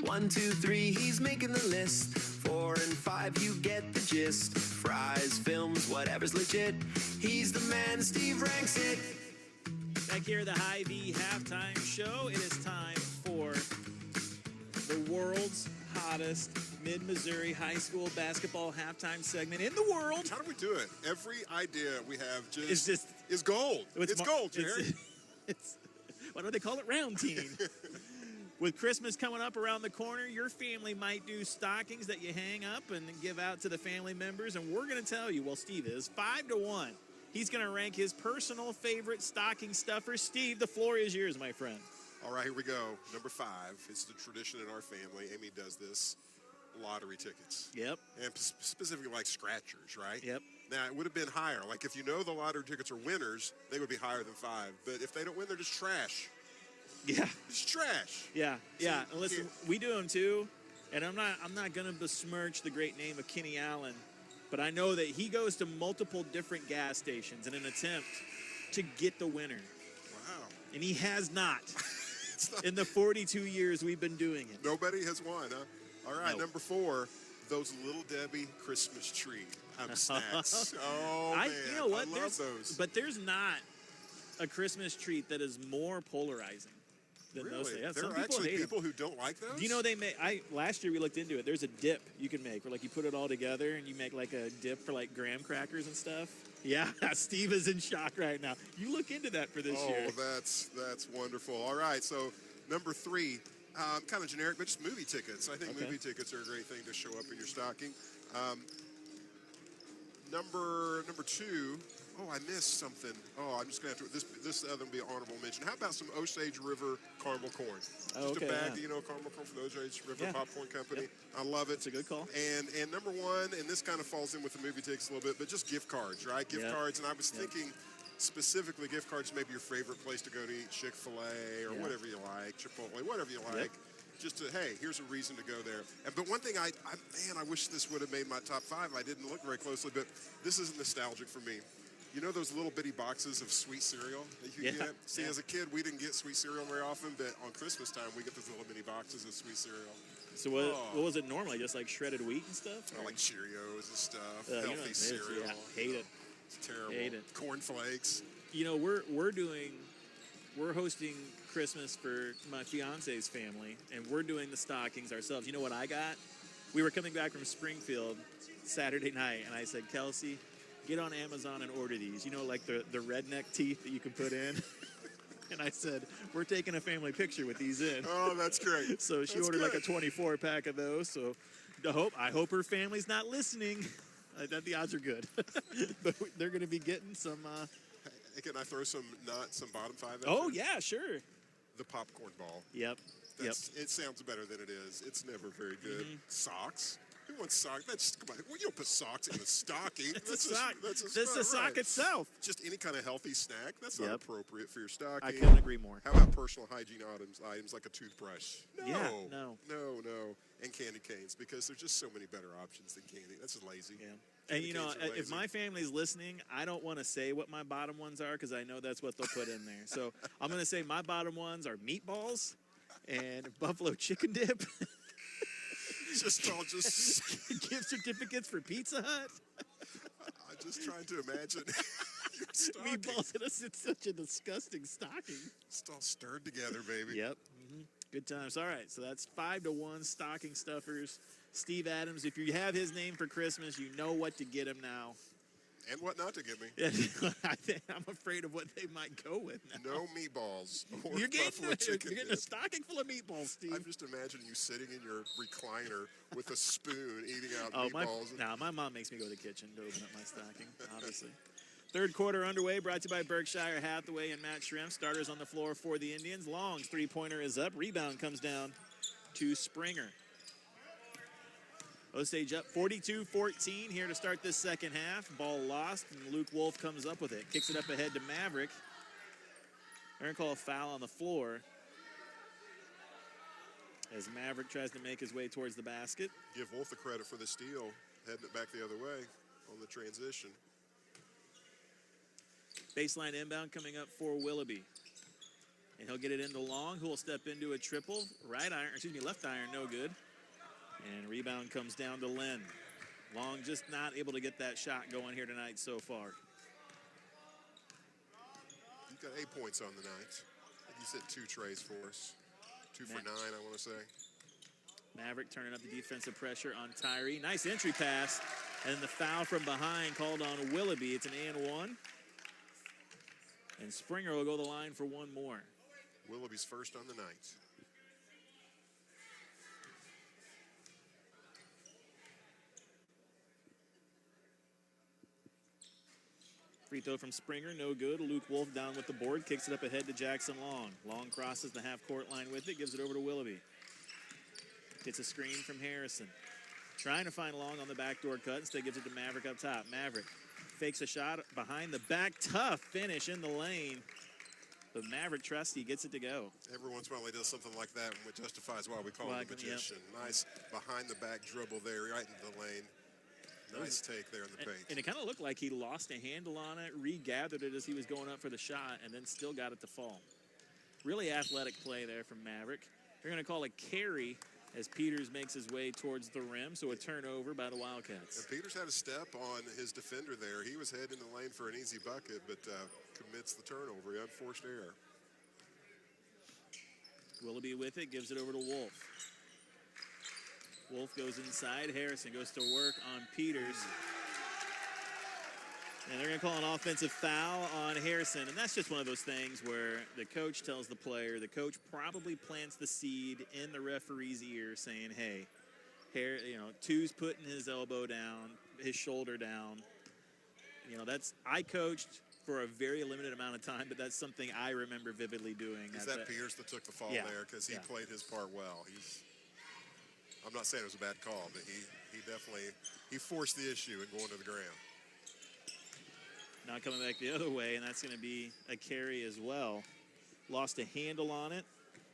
[SPEAKER 11] 1, 2, 3, he's making the list. 4 and 5, you get the gist. Fries, films, whatever's legit. He's the man, Steve ranks it.
[SPEAKER 1] Back here at the Hy-Vee halftime show, it is time for the world's hottest mid-Missouri high school basketball halftime segment in the world.
[SPEAKER 2] How do we do it? Every idea we have is gold. It's gold, Jared.
[SPEAKER 1] Why do they call it Round Team? With Christmas coming up around the corner, your family might do stockings that you hang up and give out to the family members. And we're going to tell you, well, Steve is 5-1. He's going to rank his personal favorite stocking stuffer. Steve, the floor is yours, my friend.
[SPEAKER 2] All right, here we go. Number 5. It's the tradition in our family. Amy does this. Lottery tickets.
[SPEAKER 1] Yep.
[SPEAKER 2] And specifically like scratchers, right?
[SPEAKER 1] Yep.
[SPEAKER 2] Now, it would have been higher. Like, if you know the lottery tickets are winners, they would be higher than 5. But if they don't win, they're just trash.
[SPEAKER 1] Yeah.
[SPEAKER 2] It's trash.
[SPEAKER 1] Yeah, yeah.
[SPEAKER 2] So
[SPEAKER 1] And listen, we do them too. And I'm not going to besmirch the great name of Kenny Allen, but I know that he goes to multiple different gas stations in an attempt to get the winner.
[SPEAKER 2] Wow.
[SPEAKER 1] And he has not. In the 42 years we've been doing it.
[SPEAKER 2] Nobody has won, huh? All right,
[SPEAKER 1] Nope.
[SPEAKER 2] Number 4, those Little Debbie Christmas tree snacks. Oh, man.
[SPEAKER 1] You know what?
[SPEAKER 2] I love those.
[SPEAKER 1] But there's not a Christmas treat that is more polarizing than those.
[SPEAKER 2] Really?
[SPEAKER 1] Yeah,
[SPEAKER 2] There
[SPEAKER 1] some
[SPEAKER 2] are
[SPEAKER 1] people
[SPEAKER 2] actually
[SPEAKER 1] hate
[SPEAKER 2] people
[SPEAKER 1] them.
[SPEAKER 2] who don't like those?
[SPEAKER 1] Do you know they make? Last year we looked into it. There's a dip you can make where like you put it all together and you make like a dip for like graham crackers and stuff. Yeah, Steve is in shock right now. You look into that for this year.
[SPEAKER 2] Oh, that's wonderful. All right, so number 3, kind of generic, but just movie tickets. I think movie tickets are a great thing to show up in your stocking. Number 2. Oh, I missed something. Oh, I'm just going to have to, this other will be an honorable mention. How about some Osage River caramel corn? Just a bag, caramel corn from the Osage River Popcorn Company. Yep. I love it.
[SPEAKER 1] It's a good call.
[SPEAKER 2] And number 1, and this kind of falls in with the movie tickets a little bit, but just gift cards, right? Gift cards, and I was thinking specifically gift cards, maybe your favorite place to go to eat, Chick-fil-A or whatever you like, Chipotle, whatever you like. Just to, hey, here's a reason to go there. But one thing, I wish this would have made my top 5. I didn't look very closely, but this is nostalgic for me. You know those little bitty boxes of sweet cereal that you get? See, as a kid, we didn't get sweet cereal very often, but on Christmas time, we get those little bitty boxes of sweet cereal.
[SPEAKER 1] So what was it normally? Just like shredded wheat and stuff?
[SPEAKER 2] Like Cheerios and stuff, healthy cereal.
[SPEAKER 1] Yeah, hate it.
[SPEAKER 2] It's terrible.
[SPEAKER 1] Hate it.
[SPEAKER 2] Cornflakes.
[SPEAKER 1] You know, we're hosting Christmas for my fiance's family, and we're doing the stockings ourselves. You know what I got? We were coming back from Springfield Saturday night, and I said, Kelsey, get on Amazon and order these. You know, like the redneck teeth that you can put in. And I said, we're taking a family picture with these in.
[SPEAKER 2] Oh, that's great.
[SPEAKER 1] So she ordered like a 24-pack of those. So I hope her family's not listening. The odds are good. But they're going to be getting some...
[SPEAKER 2] Can I throw some bottom 5 at
[SPEAKER 1] Oh,
[SPEAKER 2] you?
[SPEAKER 1] yeah, sure.
[SPEAKER 2] The popcorn ball.
[SPEAKER 1] Yep.
[SPEAKER 2] It sounds better than it is. It's never very good. Socks. Who wants socks? Come on. Well, you don't put socks in a stocking.
[SPEAKER 1] That's a sock. That's the sock itself.
[SPEAKER 2] Just any kind of healthy snack. That's not appropriate for your stocking.
[SPEAKER 1] I couldn't agree more.
[SPEAKER 2] How about personal hygiene items like a toothbrush? No.
[SPEAKER 1] Yeah,
[SPEAKER 2] no. And candy canes, because there's just so many better options than candy. That's just lazy.
[SPEAKER 1] Yeah. And, you know, if my family's listening, I don't want to say what my bottom ones are because I know that's what they'll put in there. So I'm going to say my bottom ones are meatballs and buffalo chicken dip.
[SPEAKER 2] Just
[SPEAKER 1] gift certificates for Pizza Hut.
[SPEAKER 2] I'm just trying to imagine your stocking.
[SPEAKER 1] Meatballs in such a disgusting stocking.
[SPEAKER 2] It's all stirred together, baby.
[SPEAKER 1] Yep. Mm-hmm. Good times. All right, so that's 5-1 stocking stuffers. Steve Adams, if you have his name for Christmas, you know what to get him now.
[SPEAKER 2] And what not to get me.
[SPEAKER 1] I'm afraid of what they might go with now.
[SPEAKER 2] No meatballs or
[SPEAKER 1] You're getting
[SPEAKER 2] chicken
[SPEAKER 1] a stocking full of meatballs, Steve.
[SPEAKER 2] I'm just imagining you sitting in your recliner with a spoon eating out meatballs.
[SPEAKER 1] My mom makes me go to the kitchen to open up my stocking, obviously. Third quarter underway, brought to you by Berkshire Hathaway and Matt Shrimp. Starters on the floor for the Indians. Long's three-pointer is up. Rebound comes down to Springer. Osage up 42-14 here to start this second half. Ball lost, and Luke Wolf comes up with it. Kicks it up ahead to Maverick. They're going to call a foul on the floor as Maverick tries to make his way towards the basket.
[SPEAKER 2] Give Wolf the credit for the steal. heading it back the other way on the transition.
[SPEAKER 1] Baseline inbound coming up for Willoughby. And he'll get it into Long, who will step into a triple. Left iron, no good. And rebound comes down to Linn. Long just not able to get that shot going here tonight so far.
[SPEAKER 2] You've got 8 points on the night. You said 2 trays for us. 2 for 9, I want to say.
[SPEAKER 1] Maverick turning up the defensive pressure on Tyree. Nice entry pass. And the foul from behind called on Willoughby. It's an and 1. And Springer will go to the line for one more.
[SPEAKER 2] Willoughby's first on the night.
[SPEAKER 1] Free throw from Springer, no good. Luke Wolf down with the board, kicks it up ahead to Jackson Long. Long crosses the half-court line with it, gives it over to Willoughby. Gets a screen from Harrison. Trying to find Long on the backdoor cut, instead gives it to Maverick up top. Maverick fakes a shot behind the back, tough finish in the lane. But Maverick Trusty gets it to go.
[SPEAKER 2] Every once in a while he does something like that, which justifies why we call him a magician. Yep. Nice behind-the-back dribble there, right into the lane. Nice take there in the paint.
[SPEAKER 1] And it kind of looked like he lost a handle on it, regathered it as he was going up for the shot, and then still got it to fall. Really athletic play there from Maverick. They're going to call a carry as Peters makes his way towards the rim, so a turnover by the Wildcats.
[SPEAKER 2] And Peters had a step on his defender there. He was heading in the lane for an easy bucket, but commits the turnover. He unforced error.
[SPEAKER 1] Willoughby with it, gives it over to Wolf. Wolf goes inside. Harrison goes to work on Peters. And they're going to call an offensive foul on Harrison. And that's just one of those things where the coach tells the player, the coach probably plants the seed in the referee's ear saying, hey, Two's putting his elbow down, his shoulder down. I coached for a very limited amount of time, but that's something I remember vividly doing.
[SPEAKER 2] Is that Pierce that took the fall there? Because he played his part well. I'm not saying it was a bad call, but he definitely forced the issue in going to the ground.
[SPEAKER 1] Now coming back the other way, and that's going to be a carry as well. Lost a handle on it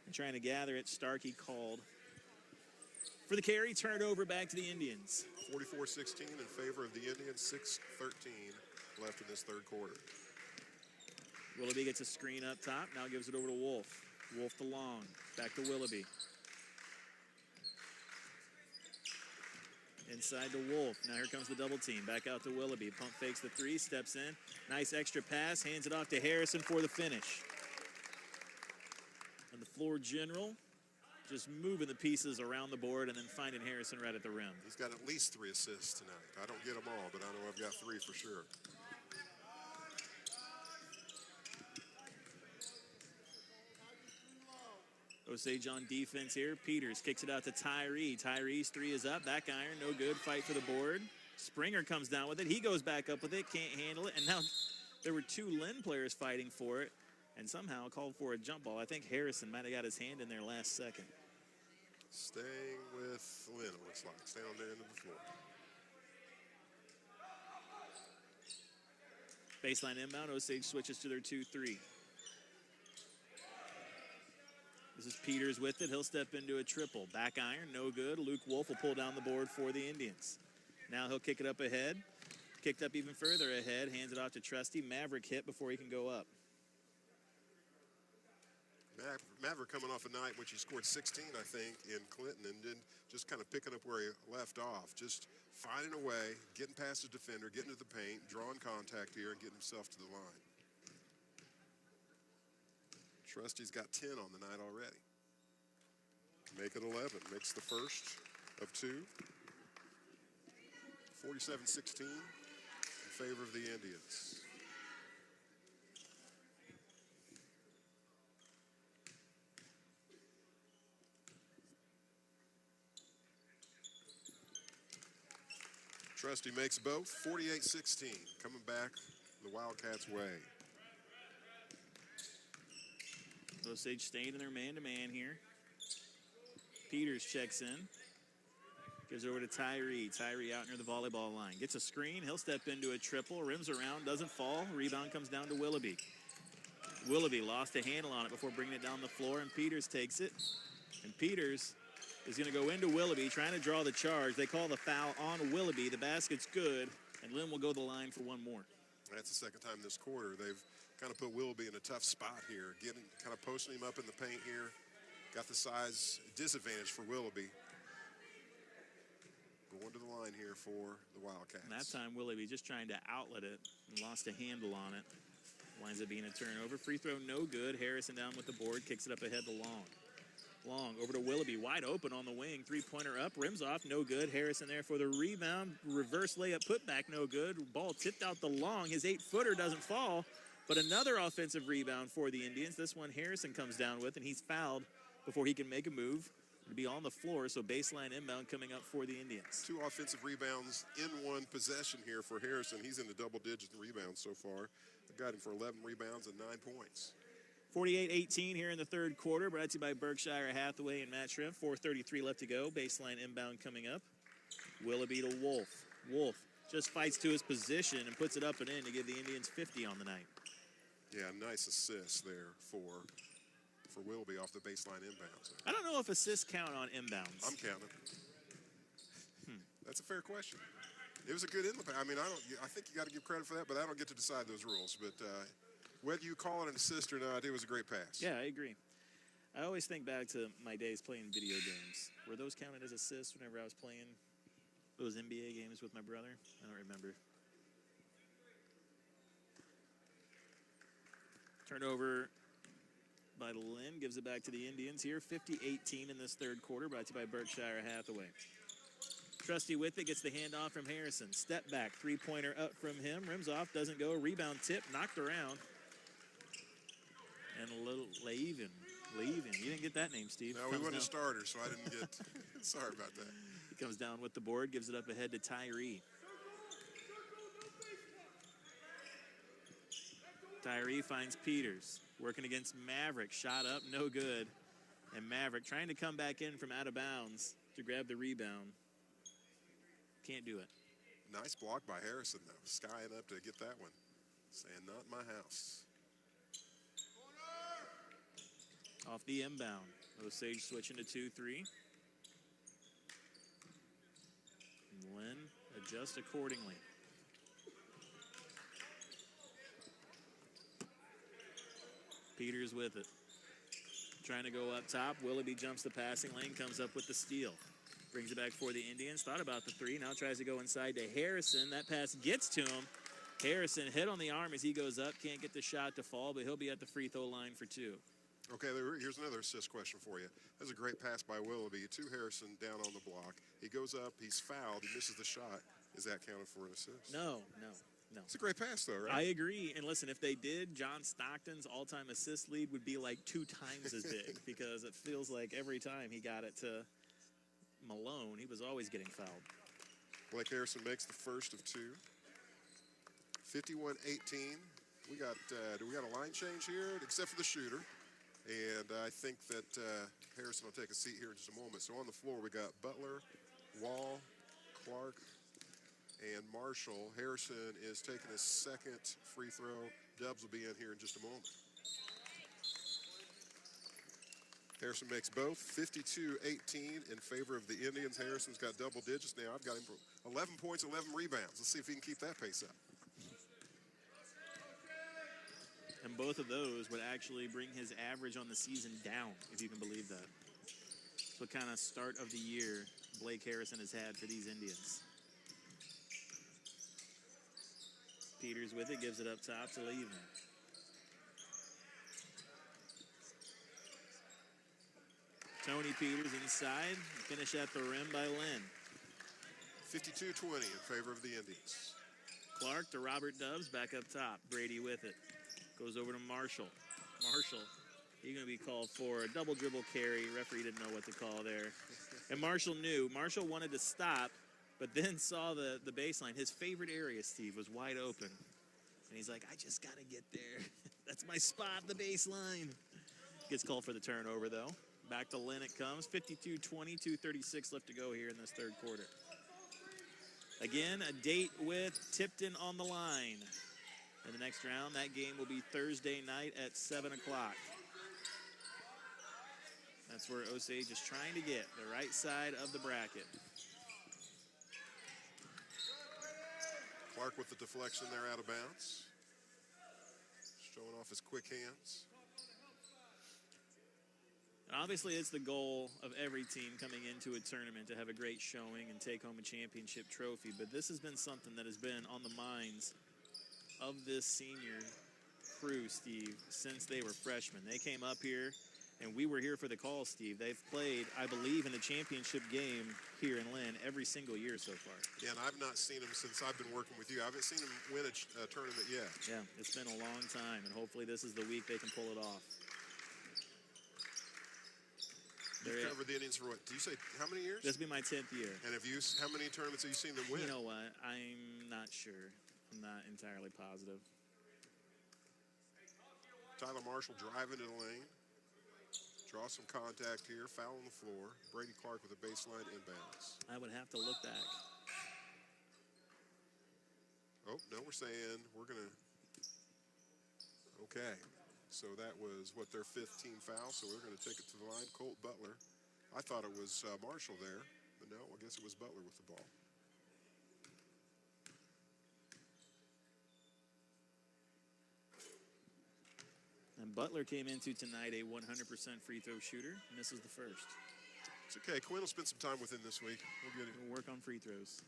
[SPEAKER 1] and trying to gather it. Starkey called for the carry. Turn it over back to the Indians.
[SPEAKER 2] 44-16 in favor of the Indians. 6:13 left in this third quarter.
[SPEAKER 1] Willoughby gets a screen up top. Now gives it over to Wolf. Wolf to Long. Back to Willoughby. Inside to Wolf. Now here comes the double team. Back out to Willoughby. Pump fakes the three, steps in. Nice extra pass, hands it off to Harrison for the finish. And the floor general just moving the pieces around the board and then finding Harrison right at the rim.
[SPEAKER 2] He's got at least 3 assists tonight. I don't get them all, but I know I've got 3 for sure.
[SPEAKER 1] Osage on defense here. Peters kicks it out to Tyree. Tyree's 3 is up. Back iron, no good. Fight for the board. Springer comes down with it. He goes back up with it. Can't handle it. And now there were 2 Linn players fighting for it and somehow called for a jump ball. I think Harrison might have got his hand in there last second.
[SPEAKER 2] Staying with Linn, it looks like. Staying on their end of the floor.
[SPEAKER 1] Baseline inbound. Osage switches to their 2-3. This is Peters with it. He'll step into a triple. Back iron, no good. Luke Wolf will pull down the board for the Indians. Now he'll kick it up ahead. Kicked up even further ahead. Hands it off to Trusty. Maverick hit before he can go up.
[SPEAKER 2] Maverick coming off a night which he scored 16, I think, in Clinton, and then just kind of picking up where he left off. Just finding a way, getting past his defender, getting to the paint, drawing contact here, and getting himself to the line. Trusty's got 10 on the night already. Make it 11. Makes the first of 2. 47-16 in favor of the Indians. Trusty makes both. 48-16. Coming back the Wildcats' way.
[SPEAKER 1] Osage staying in their man-to-man here. Peters checks in. Gives it over to Tyree. Tyree out near the volleyball line. Gets a screen. He'll step into a triple. Rims around. Doesn't fall. Rebound comes down to Willoughby. Willoughby lost a handle on it before bringing it down the floor, and Peters takes it. And Peters is going to go into Willoughby, trying to draw the charge. They call the foul on Willoughby. The basket's good, and Linn will go to the line for one more.
[SPEAKER 2] That's the second time this quarter. They've kind of put Willoughby in a tough spot here, kind of posting him up in the paint here. Got the size disadvantage for Willoughby. Going to the line here for the Wildcats.
[SPEAKER 1] And that time, Willoughby just trying to outlet it and lost a handle on it. Winds up being a turnover. Free throw no good. Harrison down with the board, kicks it up ahead to Long. Long over to Willoughby, wide open on the wing. Three-pointer up, rims off, no good. Harrison there for the rebound. Reverse layup, put back, no good. Ball tipped out to Long. His 8-footer doesn't fall, but another offensive rebound for the Indians. This one Harrison comes down with, and he's fouled before he can make a move. It'll be on the floor, so baseline inbound coming up for the Indians.
[SPEAKER 2] 2 offensive rebounds in one possession here for Harrison. He's in the double digits in rebounds so far. I've got him for 11 rebounds and 9 points.
[SPEAKER 1] 48-18 here in the third quarter, brought to you by Berkshire Hathaway and Matt Shrimp. 4:33 left to go. Baseline inbound coming up. Willoughby to Wolf. Wolf just fights to his position and puts it up and in to give the Indians 50 on the night.
[SPEAKER 2] Yeah, nice assist there for Willoughby off the baseline inbounds.
[SPEAKER 1] I don't know if assists count on inbounds.
[SPEAKER 2] I'm counting. That's a fair question. It was a good inbound. I mean, I think you got to give credit for that, but I don't get to decide those rules. But whether you call it an assist or not, it was a great pass.
[SPEAKER 1] Yeah, I agree. I always think back to my days playing video games. Were those counted as assists whenever I was playing those NBA games with my brother? I don't remember. Turnover by Linn, gives it back to the Indians here. 50-18 in this third quarter, brought to you by Berkshire Hathaway. Trusty with it, gets the handoff from Harrison. Step back, three-pointer up from him. Rims off, doesn't go. Rebound tip, knocked around. And a little Linn. You didn't get that name, Steve.
[SPEAKER 2] No, we wasn't a starter, so I didn't get. Sorry about that.
[SPEAKER 1] He comes down with the board, gives it up ahead to Tyree. Tyree finds Peters. Working against Maverick. Shot up, no good. And Maverick trying to come back in from out of bounds to grab the rebound. Can't do it.
[SPEAKER 2] Nice block by Harrison, though. Skying up to get that one. Saying, not my house.
[SPEAKER 1] Off the inbound. Osage switching to 2-3. Linn adjusts accordingly. Peters with it. Trying to go up top. Willoughby jumps the passing lane, comes up with the steal. Brings it back for the Indians. Thought about the three. Now tries to go inside to Harrison. That pass gets to him. Harrison hit on the arm as he goes up. Can't get the shot to fall, but he'll be at the free throw line for 2.
[SPEAKER 2] Okay, here's another assist question for you. That's a great pass by Willoughby to Harrison down on the block. He goes up. He's fouled. He misses the shot. Is that counted for an assist?
[SPEAKER 1] No.
[SPEAKER 2] It's a great pass, though, right?
[SPEAKER 1] I agree. And listen, if they did, John Stockton's all-time assist lead would be like 2 times as big because it feels like every time he got it to Malone, he was always getting fouled.
[SPEAKER 2] Blake Harrison makes the first of 2. 51-18. Do we got a line change here, except for the shooter? And I think that Harrison will take a seat here in just a moment. So on the floor, we got Butler, Wall, Clark, and Marshall. Harrison is taking his second free throw. Dubs will be in here in just a moment. Harrison makes both. 52-18 in favor of the Indians. Harrison's got double digits now. I've got him for 11 points, 11 rebounds. Let's see if he can keep that pace up.
[SPEAKER 1] And both of those would actually bring his average on the season down, if you can believe that. That's what kind of start of the year Blake Harrison has had for these Indians. Peters with it, gives it up top to Linn. Tony Peters inside, finish at the rim by Linn.
[SPEAKER 2] 52-20 in favor of the Indians.
[SPEAKER 1] Clark to Robert Dubs, back up top. Brady with it. Goes over to Marshall. Marshall, he's going to be called for a double dribble carry. Referee didn't know what to call there. And Marshall knew. Marshall wanted to stop, but then saw the baseline. His favorite area, Steve, was wide open. And he's like, I just got to get there. That's my spot, the baseline. Gets called for the turnover, though. Back to Linn it comes. 52-20, 2:36 left to go here in this third quarter. Again, a date with Tipton on the line. In the next round, that game will be Thursday night at 7 o'clock. That's where Osage is trying to get, the right side of the bracket.
[SPEAKER 2] Clark with the deflection there out of bounds. Showing off his quick hands.
[SPEAKER 1] And obviously, it's the goal of every team coming into a tournament to have a great showing and take home a championship trophy. But this has been something that has been on the minds of this senior crew, Steve, since they were freshmen. They came up here, and we were here for the call, Steve. They've played, I believe, in the championship game here in Linn every single year so far.
[SPEAKER 2] Yeah, and I've not seen them since I've been working with you. I haven't seen them win a tournament yet.
[SPEAKER 1] Yeah, it's been a long time, and hopefully this is the week they can pull it off.
[SPEAKER 2] You've covered the Indians for what? Do you say how many years?
[SPEAKER 1] This will be my 10th year.
[SPEAKER 2] And how many tournaments have you seen them win?
[SPEAKER 1] You know what? I'm not sure. I'm not entirely positive.
[SPEAKER 2] Tyler Marshall driving to the lane. Draw some contact here. Foul on the floor. Brady Clark with a baseline inbounds.
[SPEAKER 1] I would have to look back.
[SPEAKER 2] Oh, no, we're saying we're going to. Okay. So that was, their 5th team foul. So we're going to take it to the line. Colt Butler. I thought it was Marshall there. But no, I guess it was Butler with the ball.
[SPEAKER 1] And Butler came into tonight a 100% free throw shooter, and this is the first.
[SPEAKER 2] It's okay. Quinn will spend some time with him this week. We'll get it.
[SPEAKER 1] We'll work on free throws.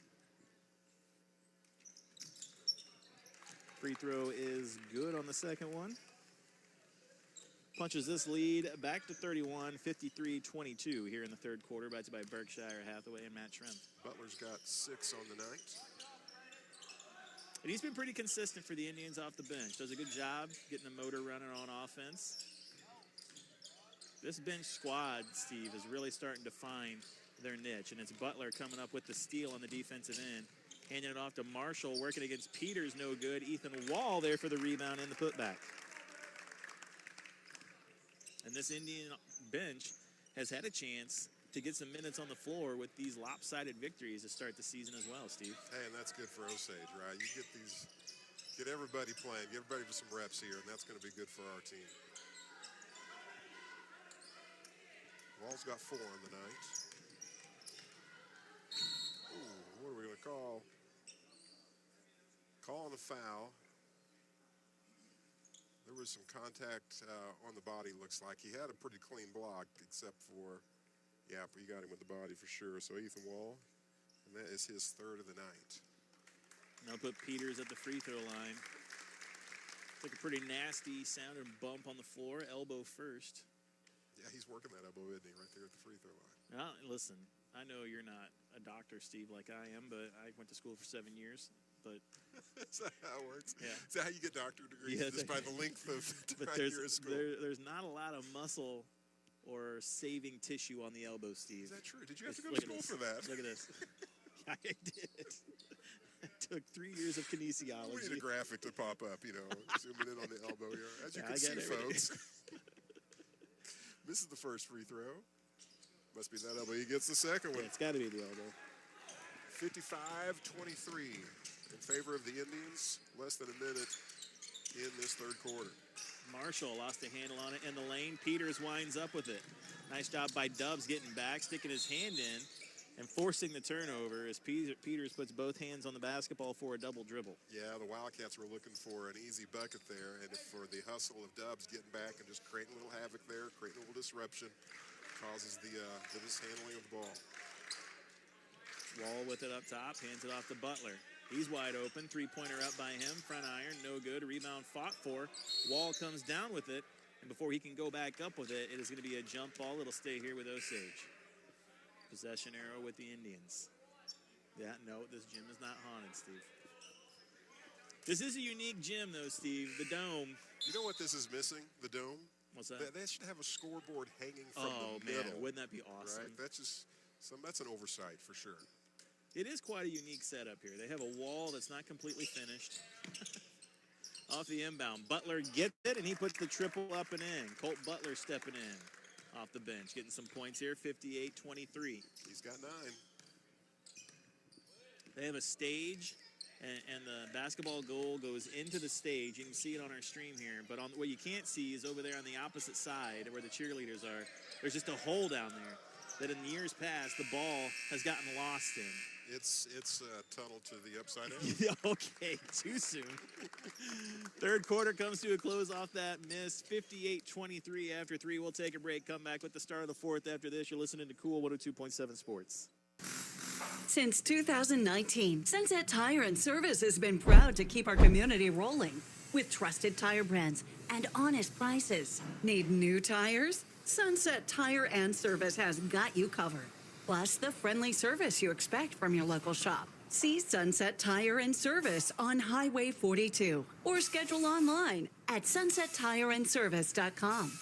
[SPEAKER 1] Free throw is good on the second one. Punches this lead back to 31, 53-22 here in the third quarter, brought to you by Berkshire Hathaway and Matt Tremp.
[SPEAKER 2] Butler's got 6 on the night.
[SPEAKER 1] And he's been pretty consistent for the Indians off the bench. Does a good job getting the motor running on offense. This bench squad, Steve, is really starting to find their niche. And it's Butler coming up with the steal on the defensive end. Handing it off to Marshall, working against Peters, no good. Ethan Wall there for the rebound and the putback. And this Indian bench has had a chance to get some minutes on the floor with these lopsided victories to start the season as well, Steve.
[SPEAKER 2] Hey, and that's good for Osage, right? You get everybody playing, get everybody with some reps here, and that's going to be good for our team. Wall's got 4 on the night. Ooh, what are we going to call? Calling a foul. There was some contact on the body, looks like. He had a pretty clean block, except for, yeah, you got him with the body for sure. So Ethan Wall, and that is his 3rd of the night.
[SPEAKER 1] Now put Peters at the free throw line. Took a pretty nasty sounding bump on the floor, elbow first.
[SPEAKER 2] Yeah, he's working that elbow, isn't he, right there at the free throw line.
[SPEAKER 1] Now, listen, I know you're not a doctor, Steve, like I am, but I went to school for 7 years. But
[SPEAKER 2] is that how it works?
[SPEAKER 1] Yeah.
[SPEAKER 2] Is that how you get doctorate degrees?
[SPEAKER 1] Yeah,
[SPEAKER 2] just by the length of time you're at school?
[SPEAKER 1] There's not a lot of muscle or saving tissue on the elbow, Steve.
[SPEAKER 2] Is that true? Did you have to go to school for that?
[SPEAKER 1] Look at this. I did. I took 3 years of kinesiology.
[SPEAKER 2] We need a graphic to pop up, zooming in on the elbow here. As you can see, folks. This is the first free throw. Must be that elbow. He gets the second one.
[SPEAKER 1] Yeah, it's got to be the elbow.
[SPEAKER 2] 55-23 in favor of the Indians. Less than a minute in this third quarter.
[SPEAKER 1] Marshall lost a handle on it in the lane. Peters winds up with it. Nice job by Dubs getting back, sticking his hand in, and forcing the turnover as Peters puts both hands on the basketball for a double dribble.
[SPEAKER 2] Yeah, the Wildcats were looking for an easy bucket there, and for the hustle of Dubs getting back and just creating a little havoc there, creating a little disruption, causes the mishandling of the ball.
[SPEAKER 1] Wall with it up top, hands it off to Butler. He's wide open, three-pointer up by him, front iron, no good, rebound fought for. Wall comes down with it, and before he can go back up with it, it is going to be a jump ball. It'll stay here with Osage. Possession arrow with the Indians. Yeah, no, this gym is not haunted, Steve. This is a unique gym, though, Steve, the dome.
[SPEAKER 2] You know what this is missing, the dome?
[SPEAKER 1] What's that?
[SPEAKER 2] They should have a scoreboard hanging from the middle.
[SPEAKER 1] Man, wouldn't that be awesome?
[SPEAKER 2] Right? That's an oversight for sure.
[SPEAKER 1] It is quite a unique setup here. They have a wall that's not completely finished. Off the inbound, Butler gets it, and he puts the triple up and in. Colt Butler stepping in off the bench, getting some points here, 58-23.
[SPEAKER 2] He's got 9.
[SPEAKER 1] They have a stage and the basketball goal goes into the stage. You can see it on our stream here, but what you can't see is over there on the opposite side where the cheerleaders are. There's just a hole down there that in years past the ball has gotten lost in.
[SPEAKER 2] It's a tunnel to the upside down.
[SPEAKER 1] Yeah, okay, too soon. Third quarter comes to a close off that miss. 58-23 after 3. We'll take a break, come back with the start of the fourth after this. You're listening to Cool 102.7 Sports.
[SPEAKER 7] Since 2019, Sunset Tire and Service has been proud to keep our community rolling with trusted tire brands and honest prices. Need new tires? Sunset Tire and Service has got you covered. Plus the friendly service you expect from your local shop. See Sunset Tire and Service on Highway 42 or schedule online at sunsettireandservice.com.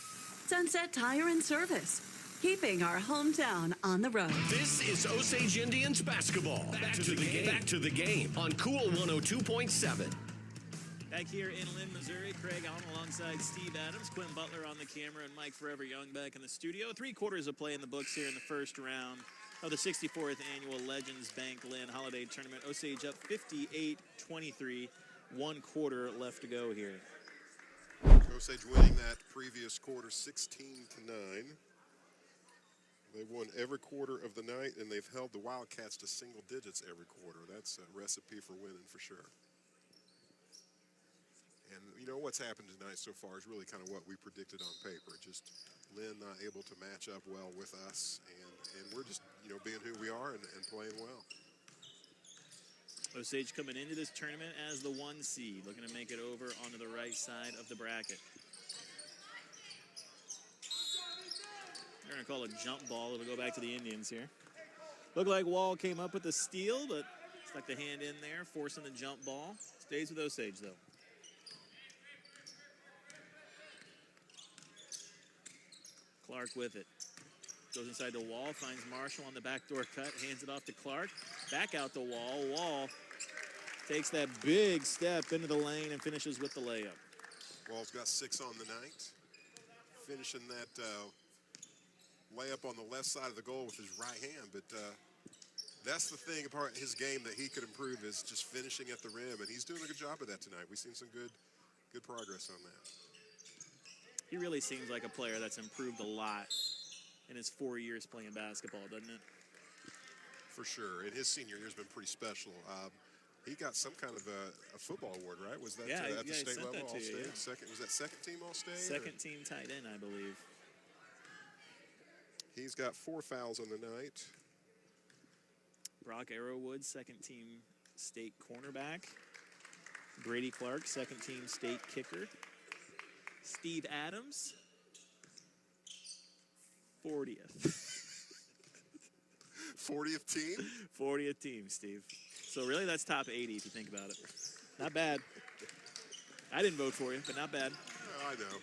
[SPEAKER 7] Sunset Tire and Service, keeping our hometown on the road.
[SPEAKER 4] This is Osage Indians basketball. Back to the game. Back to the game on Cool 102.7.
[SPEAKER 1] Back here in Linn, Missouri, Craig Allen alongside Steve Adams, Quinn Butler on the camera, and Mike Forever Young back in the studio. 3 quarters of play in the books here in the first round of the 64th annual Legends Bank Linn Holiday Tournament. Osage up 58-23, 1 quarter left to go here.
[SPEAKER 2] Osage winning that previous quarter 16-9. They've won every quarter of the night, and they've held the Wildcats to single digits every quarter. That's a recipe for winning for sure. And, you know, what's happened tonight so far is really kind of what we predicted on paper. Just Linn not able to match up well with us, and we're just, you know, being who we are and playing well.
[SPEAKER 1] Osage coming into this tournament as the 1 seed, looking to make it over onto the right side of the bracket. They're going to call a jump ball. It'll go back to the Indians here. Looked like Wall came up with the steal, but stuck the hand in there, forcing the jump ball. Stays with Osage, though. Clark with it. Goes inside the Wall, finds Marshall on the backdoor cut, hands it off to Clark. Back out the Wall. Wall takes that big step into the lane and finishes with the layup.
[SPEAKER 2] Wall's got 6 on the night. Finishing that layup on the left side of the goal with his right hand. But that's the thing about his game that he could improve is just finishing at the rim. And he's doing a good job of that tonight. We've seen some good progress on that.
[SPEAKER 1] He really seems like a player that's improved a lot in his 4 years playing basketball, doesn't it?
[SPEAKER 2] For sure. And his senior year has been pretty special. He got some kind of a football award, right? Was that at the state level, All-State? Yeah. Was that second team All-State?
[SPEAKER 1] Second team tight end, I believe.
[SPEAKER 2] He's got 4 fouls on the night.
[SPEAKER 1] Brock Arrowwood, second team state cornerback. Brady Clark, second team state kicker. Steve Adams, 40th.
[SPEAKER 2] 40th team?
[SPEAKER 1] 40th team, Steve. So really that's top 80 if you think about it. Not bad. I didn't vote for you, but not bad.
[SPEAKER 2] Oh, I know.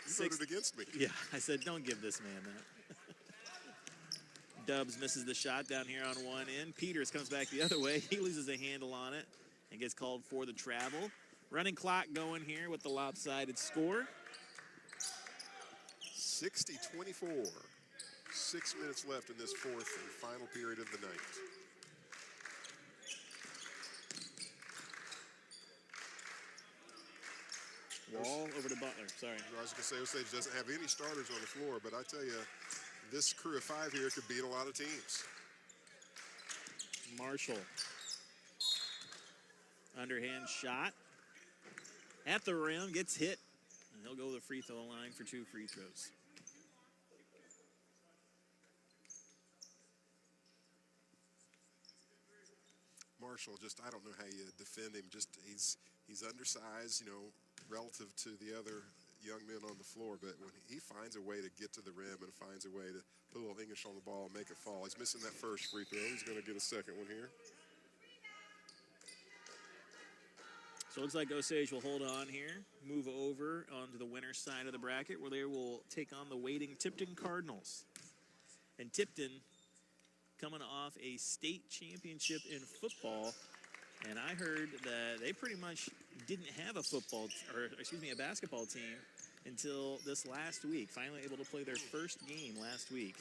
[SPEAKER 2] You voted against me.
[SPEAKER 1] Yeah, I said don't give this man that. Dubs misses the shot down here on one end. Peters comes back the other way. He loses a handle on it and gets called for the travel. Running clock going here with the lopsided score.
[SPEAKER 2] 60-24. 6 minutes left in this fourth and final period of the night.
[SPEAKER 1] Wall over to Butler. Sorry.
[SPEAKER 2] I was going to say Osage doesn't have any starters on the floor, but I tell you, this crew of 5 here could beat a lot of teams.
[SPEAKER 1] Marshall. Underhand shot. At the rim, gets hit, and he'll go to the free throw line for 2 free throws.
[SPEAKER 2] Marshall, just I don't know how you defend him. Just he's undersized, you know, relative to the other young men on the floor. But when he finds a way to get to the rim and finds a way to put a little English on the ball and make it fall, he's missing that first free throw. He's going to get a second one here.
[SPEAKER 1] So it looks like Osage will hold on here, move over onto the winner's side of the bracket where they will take on the waiting Tipton Cardinals. And Tipton coming off a state championship in football. And I heard that they pretty much didn't have a basketball team until this last week. Finally able to play their first game last week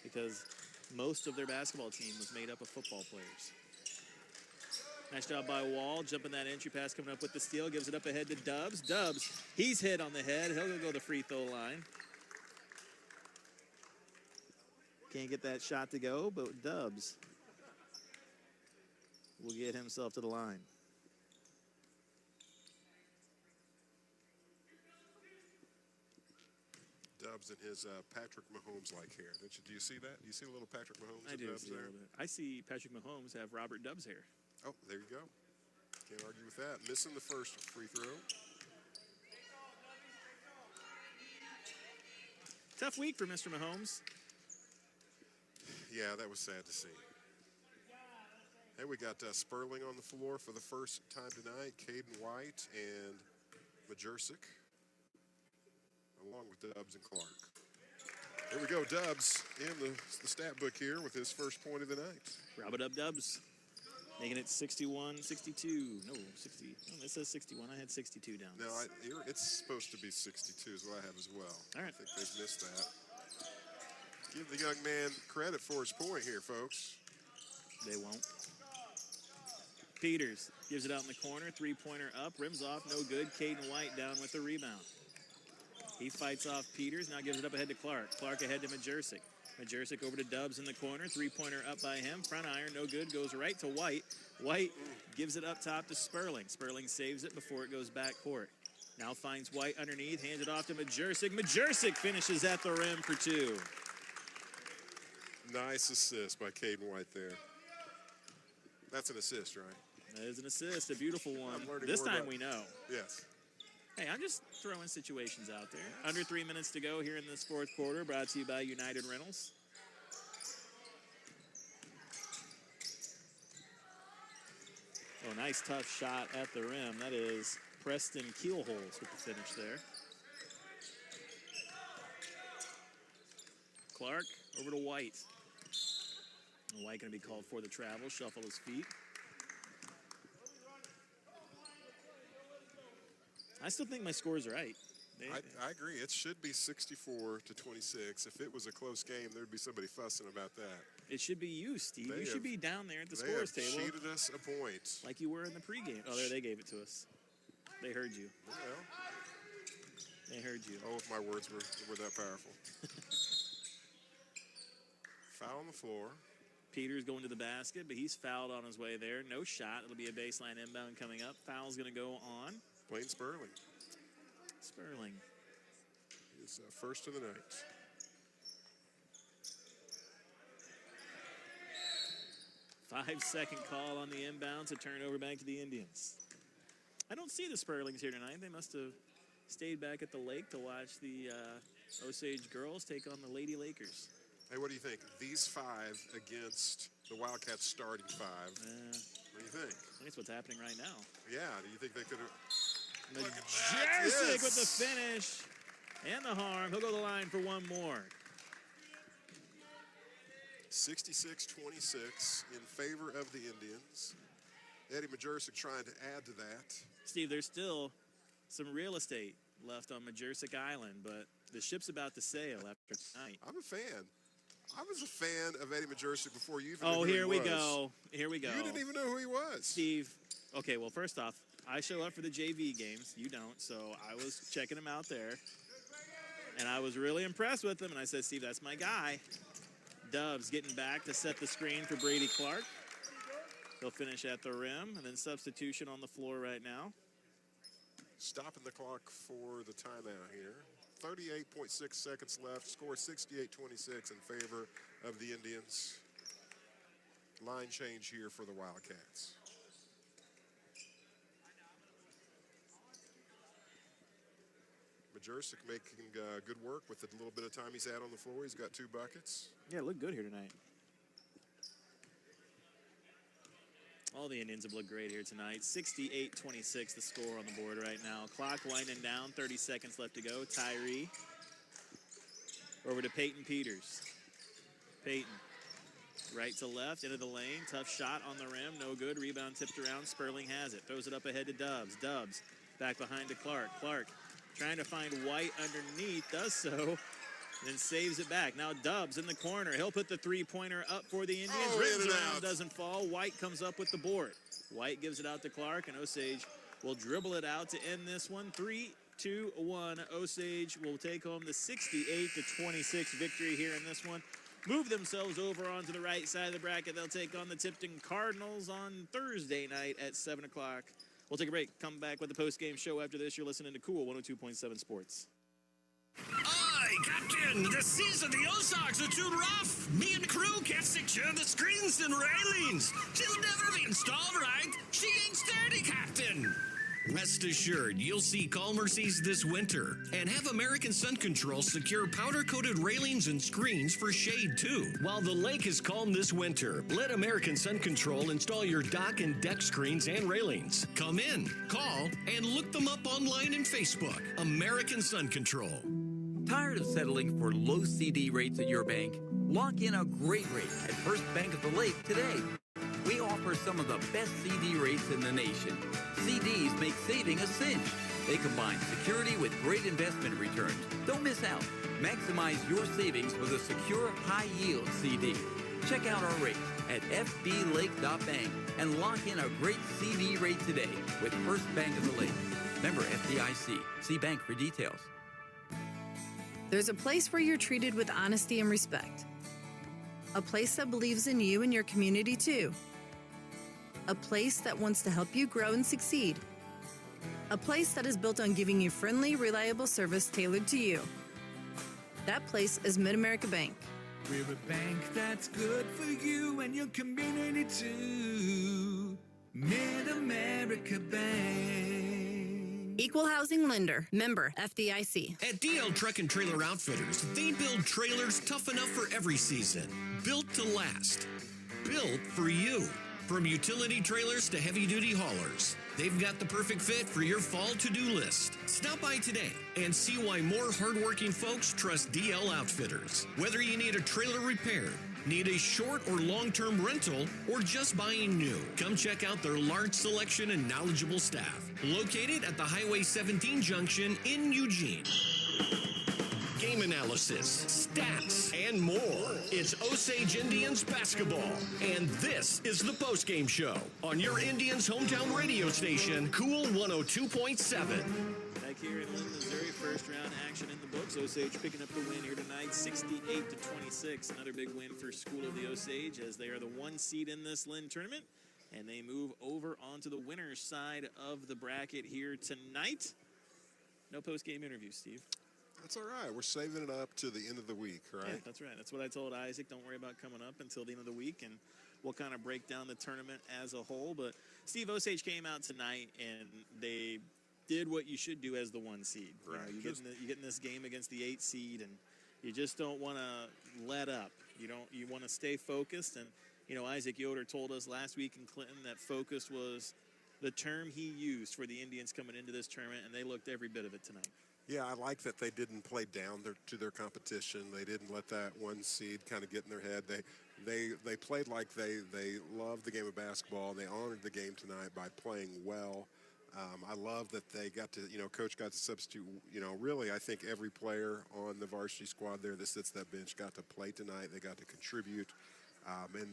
[SPEAKER 1] because most of their basketball team was made up of football players. Nice job by Wall, jumping that entry pass, coming up with the steal, gives it up ahead to Dubs. Dubs, he's hit on the head. He'll go to the free throw line. Can't get that shot to go, but Dubs will get himself to the line.
[SPEAKER 2] Dubs in his Patrick Mahomes-like hair. Do you see that? Do you see a little Patrick Mahomes?
[SPEAKER 1] I do
[SPEAKER 2] Dubs
[SPEAKER 1] see
[SPEAKER 2] there?
[SPEAKER 1] a little bit. I see Patrick Mahomes have Robert Dubs hair.
[SPEAKER 2] Oh, there you go. Can't argue with that. Missing the first free throw.
[SPEAKER 1] Tough week for Mr. Mahomes.
[SPEAKER 2] Yeah, that was sad to see. Hey, we got Sperling on the floor for the first time tonight. Caden White and Majersic, along with Dubs and Clark. Here we go, Dubs in the stat book here with his first point of the night.
[SPEAKER 1] Robert Dubs, making it 61, 62. No, 60. Oh, it says 61. I had 62 down.
[SPEAKER 2] No, it's supposed to be 62 is what I have as well.
[SPEAKER 1] All right.
[SPEAKER 2] I think they've missed that. Give the young man credit for his point here, folks.
[SPEAKER 1] They won't. Peters gives it out in the corner. Three-pointer up. Rims off. No good. Caden White down with the rebound. He fights off Peters. Now gives it up ahead to Clark. Clark ahead to Majersic. Majersic over to Dubs in the corner. Three-pointer up by him. Front iron. No good. Goes right to White. White gives it up top to Sperling. Sperling saves it before it goes back court. Now finds White underneath. Hands it off to Majersic. Majersic finishes at the rim for two.
[SPEAKER 2] Nice assist by Caden White there. That's an assist, right?
[SPEAKER 1] That is an assist, a beautiful one. This time we know.
[SPEAKER 2] Yes.
[SPEAKER 1] Hey, I'm just throwing situations out there. Under 3 minutes to go here in this fourth quarter, brought to you by United Rentals. Oh, nice tough shot at the rim. That is Preston Keelholz with the finish there. Clark over to White. White going to be called for the travel, shuffle his feet. I still think my score's right.
[SPEAKER 2] I agree. It should be 64-26. If it was a close game, there'd be somebody fussing about that.
[SPEAKER 1] It should be you, Steve. You should be down there at the scores table.
[SPEAKER 2] They have cheated us a point.
[SPEAKER 1] Like you were in the pregame. Oh, there, they gave it to us. They heard you.
[SPEAKER 2] Well,
[SPEAKER 1] they heard you.
[SPEAKER 2] Oh, if my words were that powerful. Foul on the floor.
[SPEAKER 1] Peters going to the basket, but he's fouled on his way there. No shot. It'll be a baseline inbound coming up. Foul's going to go on
[SPEAKER 2] Blaine Sperling.
[SPEAKER 1] Sperling.
[SPEAKER 2] His first of the night.
[SPEAKER 1] Five-second call on the inbounds. A turnover back to the Indians. I don't see the Sperlings here tonight. They must have stayed back at the lake to watch the Osage girls take on the Lady Lakers.
[SPEAKER 2] Hey, what do you think? These five against the Wildcats starting five. What do you think?
[SPEAKER 1] I think it's what's happening right now.
[SPEAKER 2] Yeah, do you think they could have...
[SPEAKER 1] Majersic with the finish and the harm. He'll go to the line for one more.
[SPEAKER 2] 66-26 in favor of the Indians. Eddie Majersic trying to add to that.
[SPEAKER 1] Steve, there's still some real estate left on Majersic Island, but the ship's about to sail after tonight.
[SPEAKER 2] I'm a fan. I was a fan of Eddie Majersic before you even knew
[SPEAKER 1] who
[SPEAKER 2] he was.
[SPEAKER 1] Here we go. Here we go.
[SPEAKER 2] You didn't even know who he was.
[SPEAKER 1] Steve, okay, well, first off, I show up for the JV games. You don't, so I was checking him out there. And I was really impressed with him, and I said, Steve, that's my guy. Dubs getting back to set the screen for Brady Clark. He'll finish at the rim, and then substitution on the floor right now.
[SPEAKER 2] Stopping the clock for the timeout here. 38.6 seconds left. Score 68-26 in favor of the Indians. Line change here for the Wildcats. Majersic making good work with the little bit of time he's had on the floor. He's got 2 buckets.
[SPEAKER 1] Yeah, look good here tonight. All the Indians have looked great here tonight. 68-26 the score on the board right now. Clock winding down, 30 seconds left to go. Tyree over to Peyton Peters. Peyton, right to left, into the lane. Tough shot on the rim, no good. Rebound tipped around, Sperling has it. Throws it up ahead to Dubs. Dubs back behind to Clark. Clark trying to find White underneath, does so. then saves it back. Now Dubs in the corner. He'll put the three-pointer up for the Indians.
[SPEAKER 2] Oh,
[SPEAKER 1] Rims
[SPEAKER 2] in and
[SPEAKER 1] around,
[SPEAKER 2] out.
[SPEAKER 1] doesn't fall. White comes up with the board. White gives it out to Clark, and Osage will dribble it out to end this one. 3-2-1. Osage will take home the 68-26 victory here in this one. Move themselves over onto the right side of the bracket. They'll take on the Tipton Cardinals on Thursday night at 7 o'clock. We'll take a break. Come back with the post-game show after this. You're listening to Cool 102.7 Sports.
[SPEAKER 4] Aye, Captain! The seas of the Ozarks are too rough! Me and the crew can't secure the screens and railings! She'll never be installed right! She ain't sturdy, Captain! Rest assured, you'll see calmer seas this winter. And have American Sun Control secure powder-coated railings and screens for shade, too. While the lake is calm this winter, let American Sun Control install your dock and deck screens and railings. Come in, call, and look them up online and Facebook. American Sun Control.
[SPEAKER 12] Tired of settling for low CD rates at your bank? Lock in a great rate at First Bank of the Lake today. We offer some of the best CD rates in the nation. CDs make saving a cinch. They combine security with great investment returns. Don't miss out. Maximize your savings with a secure, high-yield CD. Check out our rates at fblake.bank and lock in a great CD rate today with First Bank of the Lake. Member FDIC. See bank for details.
[SPEAKER 13] There's a place where you're treated with honesty and respect. A place that believes in you and your community too. A place that wants to help you grow and succeed. A place that is built on giving you friendly, reliable service tailored to you. That place is Mid-America Bank.
[SPEAKER 14] We're a bank that's good for you and your community too. Mid-America Bank.
[SPEAKER 13] Equal housing lender. Member FDIC.
[SPEAKER 4] At DL Truck and Trailer Outfitters, they build trailers tough enough for every season. Built to last. Built for you. From utility trailers to heavy-duty haulers, they've got the perfect fit for your fall to-do list. Stop by today and see why more hardworking folks trust DL Outfitters. Whether you need a trailer repaired, need a short or long-term rental, or just buying new, come check out their large selection and knowledgeable staff. Located at the Highway 17 junction in Eugene. Game analysis, stats, and more. It's Osage Indians basketball. And this is the postgame show on your Indians' hometown radio station, Cool 102.7.
[SPEAKER 1] Back here in Linn, Missouri, first round action in the books. Osage picking up the win here tonight, 68-26. Another big win for School of the Osage as they are the 1 seed in this Linn tournament. And they move over onto the winner's side of the bracket here tonight. No post-game interview, Steve.
[SPEAKER 2] That's all right. We're saving it up to the end of the week, right?
[SPEAKER 1] Yeah, that's right. That's what I told Isaac. Don't worry about coming up until the end of the week, and we'll kind of break down the tournament as a whole. But Steve, Osage came out tonight, and they did what you should do as the 1 seed.
[SPEAKER 2] Right.
[SPEAKER 1] You get in this game against the 8 seed, and you just don't want to let up. You want to stay focused. And, Isaac Yoder told us last week in Clinton that focus was the term he used for the Indians coming into this tournament, and they looked every bit of it tonight.
[SPEAKER 2] Yeah, I like that they didn't play down to their competition. They didn't let that 1 seed kind of get in their head. They played like they loved the game of basketball, and they honored the game tonight by playing well. I love that they got to, Coach got to substitute, really I think every player on the varsity squad there that sits that bench got to play tonight. They got to contribute.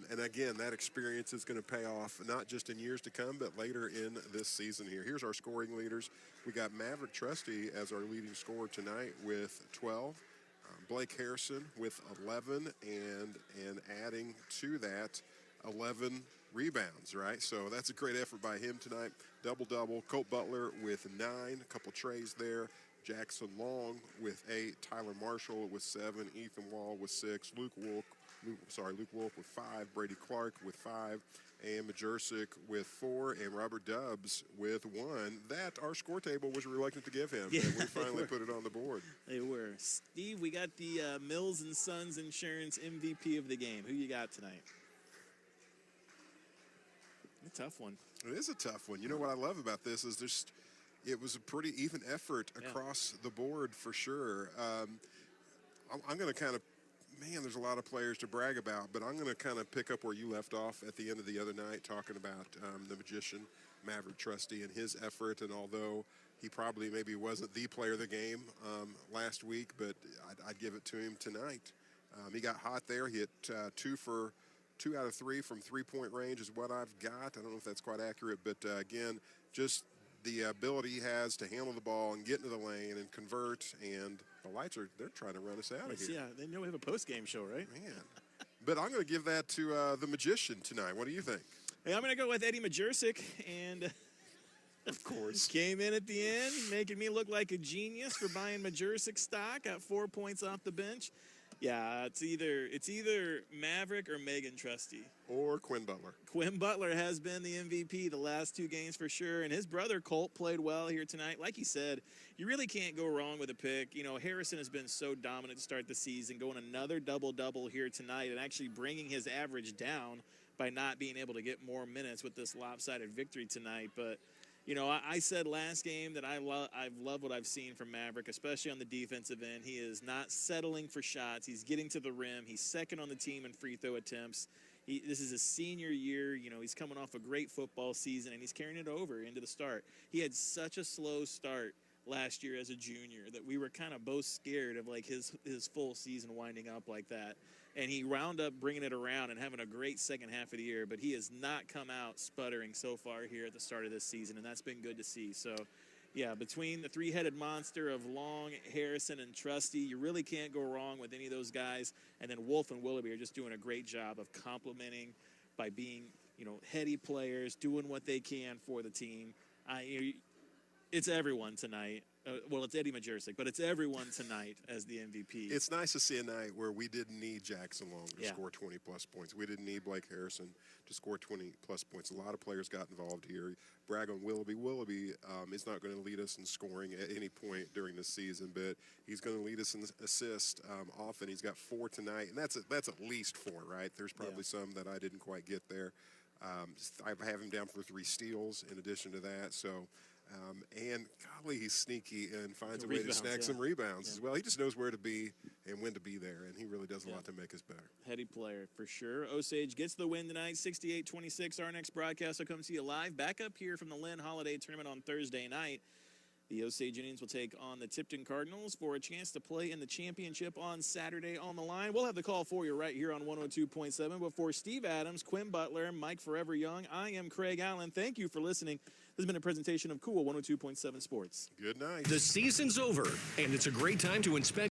[SPEAKER 2] And again, that experience is going to pay off not just in years to come, but later in this season here. Here's our scoring leaders. We got Maverick Trusty as our leading scorer tonight with 12. Blake Harrison with 11, and adding to that 11 rebounds, right? So that's a great effort by him tonight. Double-double. Colt Butler with 9, a couple trays there. Jackson Long with 8. Tyler Marshall with 7. Ethan Wall with 6. Luke Wolf with 5, Brady Clark with 5, and Majersic with 4, and Robert Dubs with 1. That our score table was reluctant to give him, and we finally put it on the board.
[SPEAKER 1] They were. Steve, we got the Mills and Sons Insurance MVP of the game. Who you got tonight? A tough one.
[SPEAKER 2] It is a tough one. You know what I love about this is it was a pretty even effort across the board for sure. I'm going to kind of, there's a lot of players to brag about, but I'm going to kind of pick up where you left off at the end of the other night talking about the magician, Maverick Trusty, and his effort. And although he probably maybe wasn't the player of the game last week, but I'd give it to him tonight. He got hot there. He hit 2 out of 3 from three-point range is what I've got. I don't know if that's quite accurate, but again, just the ability he has to handle the ball and get into the lane and convert, and the Lights they're trying to run us out of here.
[SPEAKER 1] Yeah, they know we have a post-game show, right?
[SPEAKER 2] Man. But I'm going to give that to the Magician tonight. What do you think?
[SPEAKER 1] Hey, I'm going to go with Eddie Majersic, and
[SPEAKER 2] of course,
[SPEAKER 1] came in at the end, making me look like a genius for buying Majersic stock. Got 4 points off the bench. Yeah, it's either Maverick or Megan Trusty.
[SPEAKER 2] Or Quinn Butler.
[SPEAKER 1] Quinn Butler has been the MVP the last 2 games for sure, and his brother Colt played well here tonight. Like he said, you really can't go wrong with a pick. You know, Harrison has been so dominant to start the season, going another double-double here tonight and actually bringing his average down by not being able to get more minutes with this lopsided victory tonight. But, you know, I said last game that I've loved what I've seen from Maverick, especially on the defensive end. He is not settling for shots. He's getting to the rim. He's second on the team in free throw attempts. This is his senior year. You know, he's coming off a great football season, and he's carrying it over into the start. He had such a slow start last year as a junior that we were kind of both scared of, like, his full season winding up like that. And he wound up bringing it around and having a great second half of the year, but he has not come out sputtering so far here at the start of this season, and that's been good to see. So, yeah, between the three-headed monster of Long, Harrison, and Trusty, you really can't go wrong with any of those guys. And then Wolf and Willoughby are just doing a great job of complementing by being, you know, heady players, doing what they can for the team. It's everyone tonight. Well, it's Eddie Majersic, but it's everyone tonight as the MVP.
[SPEAKER 2] It's nice to see a night where we didn't need Jackson Long to score 20-plus points. We didn't need Blake Harrison to score 20-plus points. A lot of players got involved here. Brag on Willoughby. Willoughby is not going to lead us in scoring at any point during the season, but he's going to lead us in assists often. He's got 4 tonight, and that's at least 4, right? There's probably some that I didn't quite get there. I have him down for 3 steals in addition to that, so... and golly, he's sneaky and finds a way to snag some rebounds as well. He just knows where to be and when to be there, and he really does a lot to make us better.
[SPEAKER 1] Heady player for sure. Osage gets the win tonight, 68-26. Our next broadcast will come to you live back up here from the Linn Holiday Tournament on Thursday night. The Osage Indians will take on the Tipton Cardinals for a chance to play in the championship on Saturday on the line. We'll have the call for you right here on 102.7. But for Steve Adams, Quinn Butler, Mike Forever Young, I am Craig Allen. Thank you for listening. This has been a presentation of Cool 102.7 Sports.
[SPEAKER 2] Good night.
[SPEAKER 4] The season's over, and it's a great time to inspect